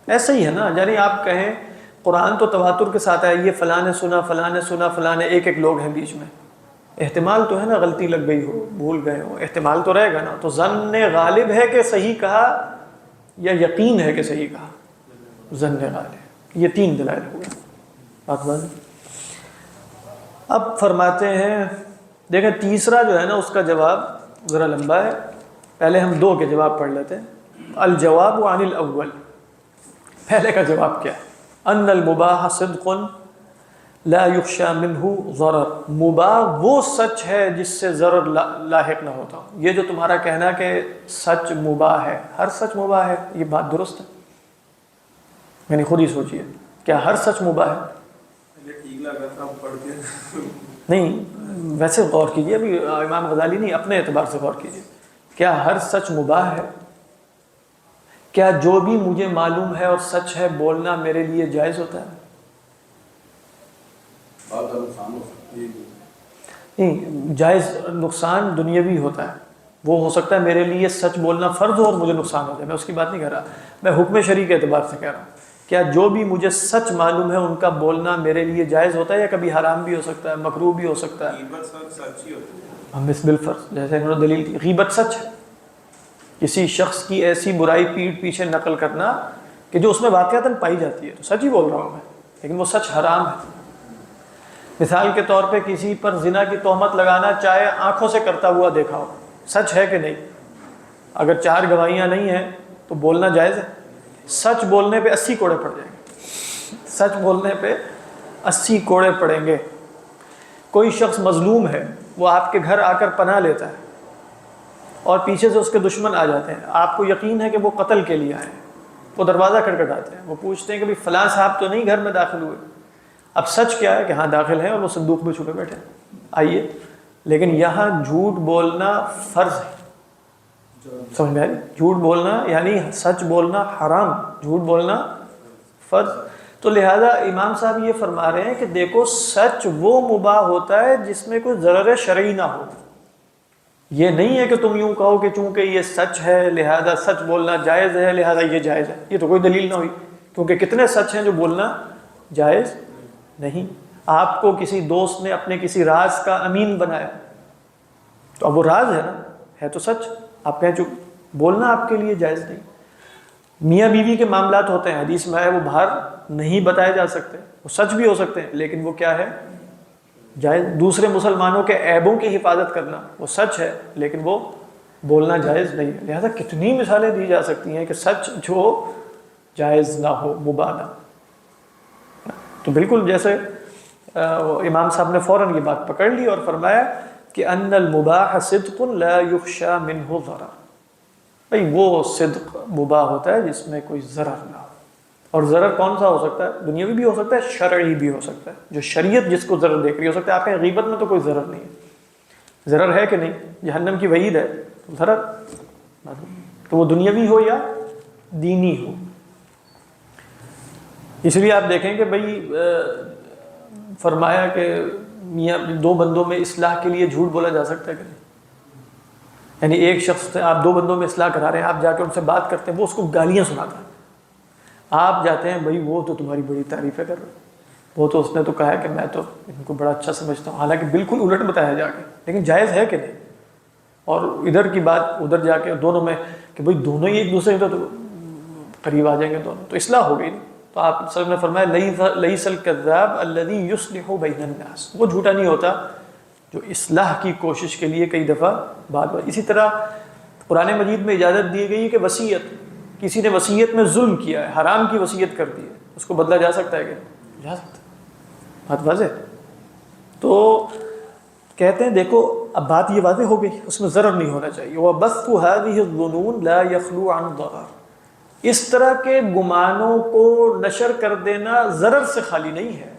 ایسا ہی ہے نا، یعنی آپ کہیں قرآن تو تواتر کے ساتھ ہے، یہ فلاں نے سنا فلاں نے سنا فلاں نے، ایک ایک لوگ ہیں بیچ میں، احتمال تو ہے نا غلطی لگ گئی ہو، بھول گئے ہو، احتمال تو رہے گا نا. تو ظن غالب ہے کہ صحیح کہا، یا یقین ہے کہ صحیح کہا؟ ظن غالب. یہ تین دلائل ہو گئے. بات بات. اب فرماتے ہیں، دیکھیں تیسرا جو ہے نا اس کا جواب ذرا لمبا ہے، پہلے ہم 2 کے جواب پڑھ لیتے ہیں۔ الجواب عن الاول، پہلے کا جواب کیا ہے؟ ان المباح صدق لا یخشى منہ ضرر، مباح وہ سچ ہے جس سے ضرر لاحق نہ ہوتا ہو۔ یہ جو تمہارا کہنا کہ سچ مباح ہے، ہر سچ مباح ہے، یہ بات درست ہے؟ یعنی خود ہی سوچئے، کیا ہر سچ مباح ہے؟ ٹھیک لگا تھا پڑھ کے نہیں، ویسے غور کیجئے، ابھی امام غزالی نہیں، اپنے اعتبار سے غور کیجئے، کیا ہر سچ مباح ہے؟ کیا جو بھی مجھے معلوم ہے اور سچ ہے بولنا میرے لیے جائز ہوتا ہے؟ بہت نقصان ہو سکتی ہے۔ نہیں، جائز نقصان دنیاوی ہوتا ہے، وہ ہو سکتا ہے میرے لیے سچ بولنا فرض ہو اور مجھے نقصان ہو جائے، میں اس کی بات نہیں کہہ رہا، میں حکم شرعی کے اعتبار سے کہہ رہا ہوں۔ کیا جو بھی مجھے سچ معلوم ہے ان کا بولنا میرے لیے جائز ہوتا ہے، یا کبھی حرام بھی ہو سکتا ہے، مکروہ بھی ہو سکتا ہے؟ غیبت سچ ہی ہوتی ہے۔ ہم اس بالفرض، جیسے انہوں نے دلیل کی، غیبت سچ ہے، کسی شخص کی ایسی برائی پیٹھ پیچھے نقل کرنا کہ جو اس میں واقعتاً پائی جاتی ہے، تو سچ ہی بول رہا ہوں میں، لیکن وہ سچ حرام ہے۔ مثال کے طور پہ کسی پر زنا کی تہمت لگانا، چاہے آنکھوں سے کرتا ہوا دیکھا ہو، سچ ہے کہ نہیں؟ اگر 4 گواہیاں نہیں ہیں تو بولنا جائز ہے؟ سچ بولنے پہ 80 کوڑے پڑ جائیں گے، سچ بولنے پہ 80 کوڑے پڑیں گے۔ کوئی شخص مظلوم ہے، وہ آپ کے گھر آ کر پناہ لیتا ہے اور پیچھے سے اس کے دشمن آ جاتے ہیں، آپ کو یقین ہے کہ وہ قتل کے لیے آئے ہیں، وہ دروازہ کھٹکھٹاتے ہیں، وہ پوچھتے ہیں کہ بھئی فلاں صاحب تو نہیں گھر میں داخل ہوئے؟ اب سچ کیا ہے کہ ہاں داخل ہیں اور وہ صندوق میں چھپے بیٹھے ہیں، آئیے۔ لیکن یہاں جھوٹ بولنا فرض ہے، سمجھ میں آئی؟ جھوٹ بولنا یعنی سچ بولنا حرام، جھوٹ بولنا فرض۔ تو لہذا امام صاحب یہ فرما رہے ہیں کہ دیکھو، سچ وہ مباح ہوتا ہے جس میں کوئی ضرر شرعی نہ ہو۔ یہ نہیں ہے کہ تم یوں کہو کہ چونکہ یہ سچ ہے لہذا سچ بولنا جائز ہے، لہذا یہ جائز ہے، یہ تو کوئی دلیل نہ ہوئی، کیونکہ کتنے سچ ہیں جو بولنا جائز نہیں۔ آپ کو کسی دوست نے اپنے کسی راز کا امین بنایا، تو اب وہ راز ہے نا، ہے تو سچ، آپ کہیں جو بولنا آپ کے لیے جائز نہیں۔ میاں بیوی کے معاملات ہوتے ہیں، حدیث میں ہے وہ باہر نہیں بتائے جا سکتے، وہ سچ بھی ہو سکتے ہیں، لیکن وہ کیا ہے؟ جائز۔ دوسرے مسلمانوں کے عیبوں کی حفاظت کرنا وہ سچ ہے، لیکن وہ بولنا جائز نہیں ہے۔ لہذا کتنی مثالیں دی جا سکتی ہیں کہ سچ جو جائز نہ ہو، مباح نہ ہو۔ تو بالکل جیسے امام صاحب نے فوراً یہ بات پکڑ لی اور فرمایا کہ ان المباح صدق لا یخشى منہ ضرر، بھئی وہ صدق مباح ہوتا ہے جس میں کوئی ضرر نہ ہو۔ اور ضرر کون سا ہو سکتا ہے؟ دنیاوی بھی ہو سکتا ہے، شرعی بھی ہو سکتا ہے، جو شریعت جس کو ضرر دیکھ رہی ہو سکتا ہے۔ آپ کہیں غیبت میں تو کوئی ضرر نہیں ہے، ضرر ہے کہ نہیں؟ جہنم کی وعید ہے، تو ضرر، تو وہ دنیاوی ہو یا دینی ہو۔ اس لیے آپ دیکھیں کہ بھئی فرمایا کہ میاں 2 بندوں میں اصلاح کے لیے جھوٹ بولا جا سکتا ہے کہ نہیں؟ یعنی ایک شخص سے آپ 2 بندوں میں اصلاح کرا رہے ہیں، آپ جا کے ان سے بات کرتے ہیں، وہ اس کو گالیاں سناتا ہے، آپ جاتے ہیں بھئی وہ تو تمہاری بڑی تعریفیں کر رہے ہیں، وہ تو اس نے تو کہا ہے کہ میں تو ان کو بڑا اچھا سمجھتا ہوں، حالانکہ بالکل الٹ بتایا جا کے، لیکن جائز ہے کہ نہیں؟ اور ادھر کی بات ادھر جا کے دونوں میں کہ بھئی دونوں ہی ایک دوسرے کے تو قریب آ جائیں گے دونوں، تو اصلاح ہو گئی۔ تو آپ صلی اللہ علیہ وسلم نے فرمایا لیس الکذاب الذی یصلح بین الناس، وہ جھوٹا نہیں ہوتا جو اصلاح کی کوشش کے لیے کئی دفعہ بات بات۔ اسی طرح قرآن مجید میں اجازت دی گئی ہے کہ وصیت، کسی نے وصیت میں ظلم کیا ہے، حرام کی وصیت کر دی ہے، اس کو بدلا جا سکتا ہے کہ جا سکتا ہے، بات واضح۔ تو کہتے ہیں دیکھو اب بات یہ واضح ہو گئی، اس میں ضرر نہیں ہونا چاہیے۔ وَبَثُّ هَذِهِ الظُّنُونِ لَا يَخْلُو عَنْ ضَرَرٍ، اس طرح کے گمانوں کو نشر کر دینا ضرر سے خالی نہیں ہے،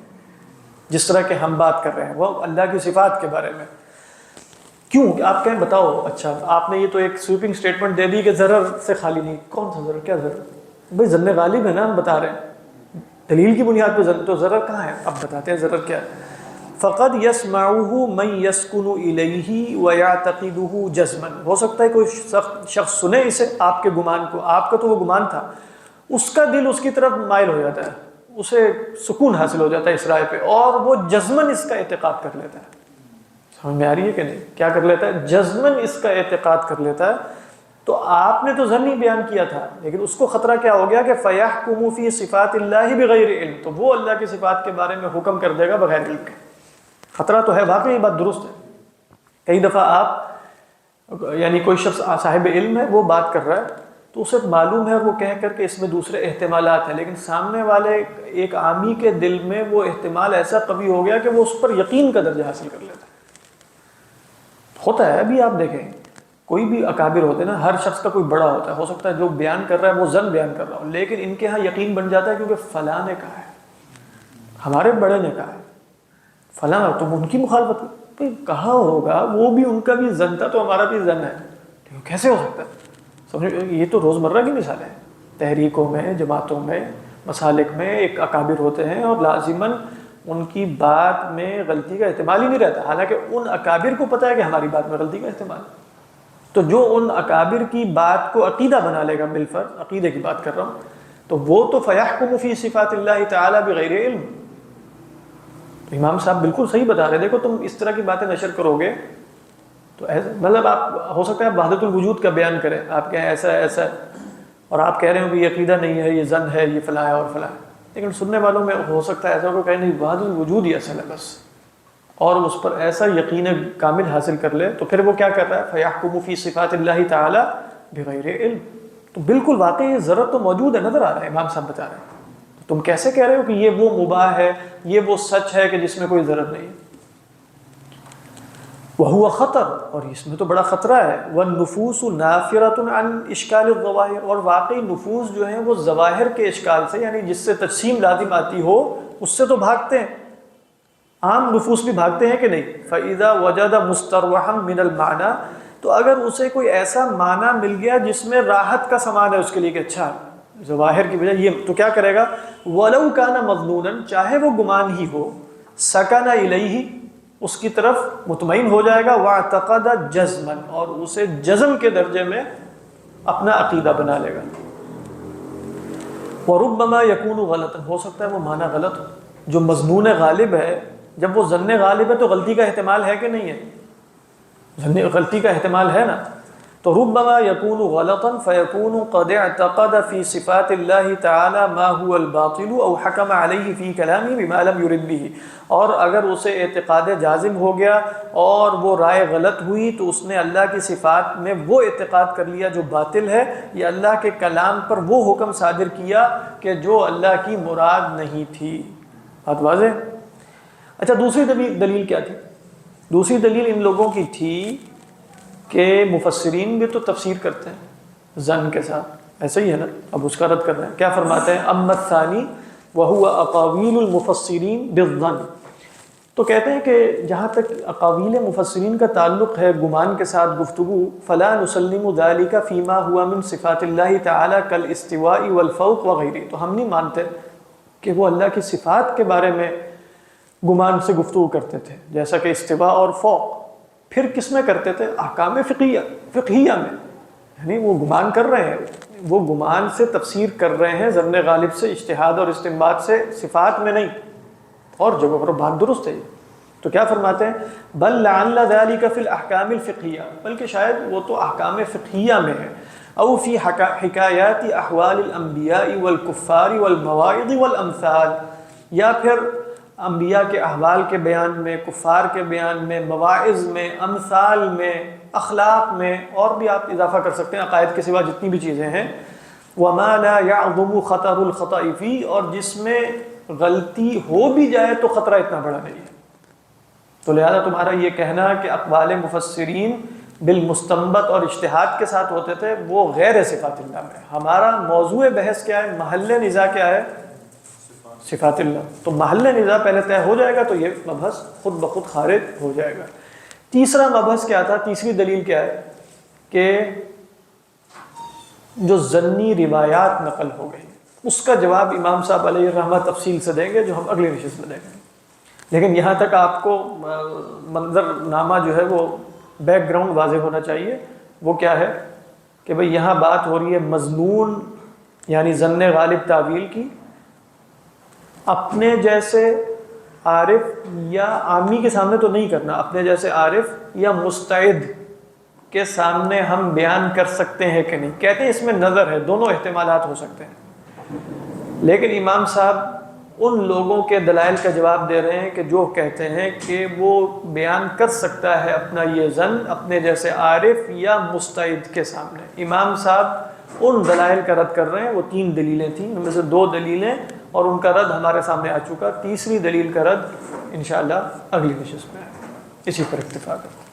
جس طرح کہ ہم بات کر رہے ہیں وہ اللہ کی صفات کے بارے میں۔ کیوں؟ آپ کہیں بتاؤ، اچھا آپ نے یہ تو ایک سویپنگ سٹیٹمنٹ دے دی کہ ضرر سے خالی نہیں، کون سا ضرر؟ کیا ضرر؟ بھئی ظن غالب ہے نا، ہم بتا رہے ہیں دلیل کی بنیاد پہ، تو ضرر کہاں ہے؟ اب بتاتے ہیں ضرر کیا ہے۔ فقد يسمعه من يسكن الیہ ويعتقده جزما، ہو سکتا ہے کوئی شخص سنے اسے، آپ کے گمان کو، آپ کا تو وہ گمان تھا، اس کا دل اس کی طرف مائل ہو جاتا ہے، اسے سکون حاصل ہو جاتا ہے اس رائے پہ، اور وہ جزمن اس کا اعتقاد کر لیتا ہے۔ سمجھ میں آ رہی ہے کہ نہیں؟ کیا کر لیتا ہے؟ جزمن اس کا اعتقاد کر لیتا ہے۔ تو آپ نے تو ظنی بیان کیا تھا، لیکن اس کو خطرہ کیا ہو گیا کہ فَيَحْكُمُ فِي صِفَاتِ اللَّهِ بِغَيْرِ علم، تو وہ اللہ کی صفات کے بارے میں حکم کر دے گا بغیر علم کے۔ خطرہ تو ہے، واقعی یہ بات درست ہے۔ کئی دفعہ آپ یعنی کوئی شخص صاحب علم ہے، وہ بات کر رہا ہے تو اسے معلوم ہے، اور وہ کہہ کر کے اس میں دوسرے احتمالات ہیں، لیکن سامنے والے ایک عامی کے دل میں وہ احتمال ایسا قوی ہو گیا کہ وہ اس پر یقین کا درجہ حاصل کر لیتا ہے۔ ہوتا ہے، ابھی آپ دیکھیں کوئی بھی اکابر ہوتے ہیں نا، ہر شخص کا کوئی بڑا ہوتا ہے، ہو سکتا ہے جو بیان کر رہا ہے وہ زن بیان کر رہا ہو، لیکن ان کے ہاں یقین بن جاتا ہے کیونکہ فلاں نے کہا ہے، ہمارے بڑے نے کہا ہے، فلاں، تم ان کی مخالفت کہا ہوگا، وہ بھی ان کا بھی زن تھا تو ہمارا بھی زن ہے، کیسے ہو سکتا ہے؟ سمجھ، یہ تو روزمرہ کی مثال ہے، تحریکوں میں، جماعتوں میں، مسالک میں ایک اکابر ہوتے ہیں اور لازماً ان کی بات میں غلطی کا احتمال ہی نہیں رہتا، حالانکہ ان اکابر کو پتہ ہے کہ ہماری بات میں غلطی کا احتمال ہے۔ تو جو ان اکابر کی بات کو عقیدہ بنا لے گا، بالفرض عقیدے کی بات کر رہا ہوں، تو وہ تو فیحکم فی صفات اللہ تعالی بغیر علم۔ امام صاحب بالکل صحیح بتا رہے، دیکھو تم اس طرح کی باتیں نشر کرو گے تو ایسا، مطلب آپ ہو سکتا ہے آپ وحدت الوجود کا بیان کریں، آپ کہیں ایسا ایسا، اور آپ کہہ رہے ہو کہ یہ عقیدہ نہیں ہے، یہ ظن ہے، یہ فلاں ہے اور فلاں ہے، لیکن سننے والوں میں ہو سکتا ہے ایسا کو کہیں نہیں، وحدت الوجود ہی اصل ہے بس، اور اس پر ایسا یقین کامل حاصل کر لے، تو پھر وہ کیا کر رہا ہے؟ فَيَحْكُمُ فِي صِفَاتِ اللَّهِ تَعَالَى بِغَيْرِ علم۔ تو بالکل واقعی یہ ضرورت تو موجود ہے، نظر آ رہا ہے، امام صاحب بتا رہے ہیں، تم کیسے کہہ رہے ہو کہ یہ وہ مباح ہے، یہ وہ سچ ہے کہ جس میں کوئی ضرورت نہیں ہے؟ وَهُوَ خطر، اور اس میں تو بڑا خطرہ ہے، وَالنُّفُوسُ نَافِرَةٌ عَنْ إِشْكَالِ الظَّوَاهِرِ، اور واقعی نفوس جو ہیں وہ ظواہر کے اشکال سے، یعنی جس سے تجسیم لازم آتی ہو اس سے تو بھاگتے ہیں، عام نفوس بھی بھاگتے ہیں کہ نہیں؟ فَإِذَا وَجَدَ مُسْتَرْوَحًا مِنَ الْمَعْنَى، تو اگر اسے کوئی ایسا معنی مل گیا جس میں راحت کا سامان ہے اس کے لیے کہ اچھا ظواہر کی وجہ یہ، تو کیا کرے گا؟ وَلَوْ كَانَ مَظْنُونًا، چاہے وہ گمان ہی ہو، سَكَنَ إِلَيْهِ، اس کی طرف مطمئن ہو جائے گا، وَاعْتَقَدَ جَزْمًا، اور اسے جزم کے درجے میں اپنا عقیدہ بنا لے گا۔ وَرُبَّمَا يَكُونُ غَلَطًا، ہو سکتا ہے وہ معنی غلط ہو، جو مظنون غالب ہے، جب وہ ظن غالب ہے تو غلطی کا احتمال ہے کہ نہیں ہے؟ غلطی کا احتمال ہے نا، تو ربما يكون غلطا فيكون قد اعتقد في صفات الله تعالى ما هو الباطل او حكم عليه في كلامه بما لم يرد به، اور اگر اسے اعتقاد جازم ہو گیا اور وہ رائے غلط ہوئی تو اس نے اللہ کی صفات میں وہ اعتقاد کر لیا جو باطل ہے، یا اللہ کے کلام پر وہ حکم صادر کیا کہ جو اللہ کی مراد نہیں تھی۔ بات واضح؟ اچھا، دوسری دلیل کیا تھی؟ دوسری دلیل ان لوگوں کی تھی کہ مفسرین بھی تو تفسیر کرتے ہیں ظن کے ساتھ، ایسا ہی ہے نا، اب اس کا رد کر رہے ہیں، کیا فرماتے ہیں؟ اما الثانی وهو اقاویل المفسرین بالظن، تو کہتے ہیں کہ جہاں تک اقاویل مفسرین کا تعلق ہے گمان کے ساتھ گفتگو، فلا نسلم ذلك فيما هو من صفات اللہ تعالی كالاستواء والفوق وغیرہ، تو ہم نہیں مانتے کہ وہ اللہ کی صفات کے بارے میں گمان سے گفتگو کرتے تھے، جیسا کہ استوا اور فوق۔ پھر کس میں کرتے تھے؟ احکام فقہیہ میں، یعنی وہ گمان کر رہے ہیں، وہ گمان سے تفسیر کر رہے ہیں ظن غالب سے، اجتہاد اور استنباط سے، صفات میں نہیں، اور جگہ پر بات درست ہے۔ تو کیا فرماتے ہیں؟ بل لعل ذلك فی الاحکام الفقہیہ، بلکہ شاید وہ تو احکام فقہیہ میں ہے، او فی حکایات احوال الانبیاء والکفار والمواعظ والامثال، یا پھر انبیاء کے احوال کے بیان میں، کفار کے بیان میں، مواعظ میں، امثال میں، اخلاق میں، اور بھی آپ اضافہ کر سکتے ہیں عقائد کے سوا جتنی بھی چیزیں ہیں، وما لا يعظم خطر الخطأ فيه، اور جس میں غلطی ہو بھی جائے تو خطرہ اتنا بڑا نہیں ہے۔ تو لہذا تمہارا یہ کہنا کہ اقوال مفسرین بالمستنبط اور اجتہاد کے ساتھ ہوتے تھے، وہ غیر صفات اللہ میں۔ ہمارا موضوع بحث کیا ہے؟ محل نزاع کیا ہے؟ صفات اللہ۔ تو محل نزاع پہلے طے ہو جائے گا تو یہ مبحث خود بخود خارج ہو جائے گا۔ تیسرا مبحث کیا تھا؟ تیسری دلیل کیا ہے؟ کہ جو ضمنی روایات نقل ہو گئی، اس کا جواب امام صاحب علیہ الرحمہ تفصیل سے دیں گے، جو ہم اگلی نشست میں دیں گے، لیکن یہاں تک آپ کو منظر نامہ جو ہے وہ بیک گراؤنڈ واضح ہونا چاہیے۔ وہ کیا ہے کہ بھئی یہاں بات ہو رہی ہے مظنون یعنی ظن غالب تعویل کی، اپنے جیسے عارف یا عامی کے سامنے تو نہیں کرنا، اپنے جیسے عارف یا مستعد کے سامنے ہم بیان کر سکتے ہیں کہ نہیں، کہتے ہیں اس میں نظر ہے، دونوں احتمالات ہو سکتے ہیں، لیکن امام صاحب ان لوگوں کے دلائل کا جواب دے رہے ہیں کہ جو کہتے ہیں کہ وہ بیان کر سکتا ہے اپنا یہ ظن اپنے جیسے عارف یا مستعد کے سامنے۔ امام صاحب ان دلائل کا رد کر رہے ہیں، وہ 3 دلیلیں تھیں، ان میں سے 2 دلیلیں اور ان کا رد ہمارے سامنے آ چکا، تیسری دلیل کا رد انشاءاللہ اگلی نشست میں ہے۔ اسی پر اکتفا کرتے ہیں۔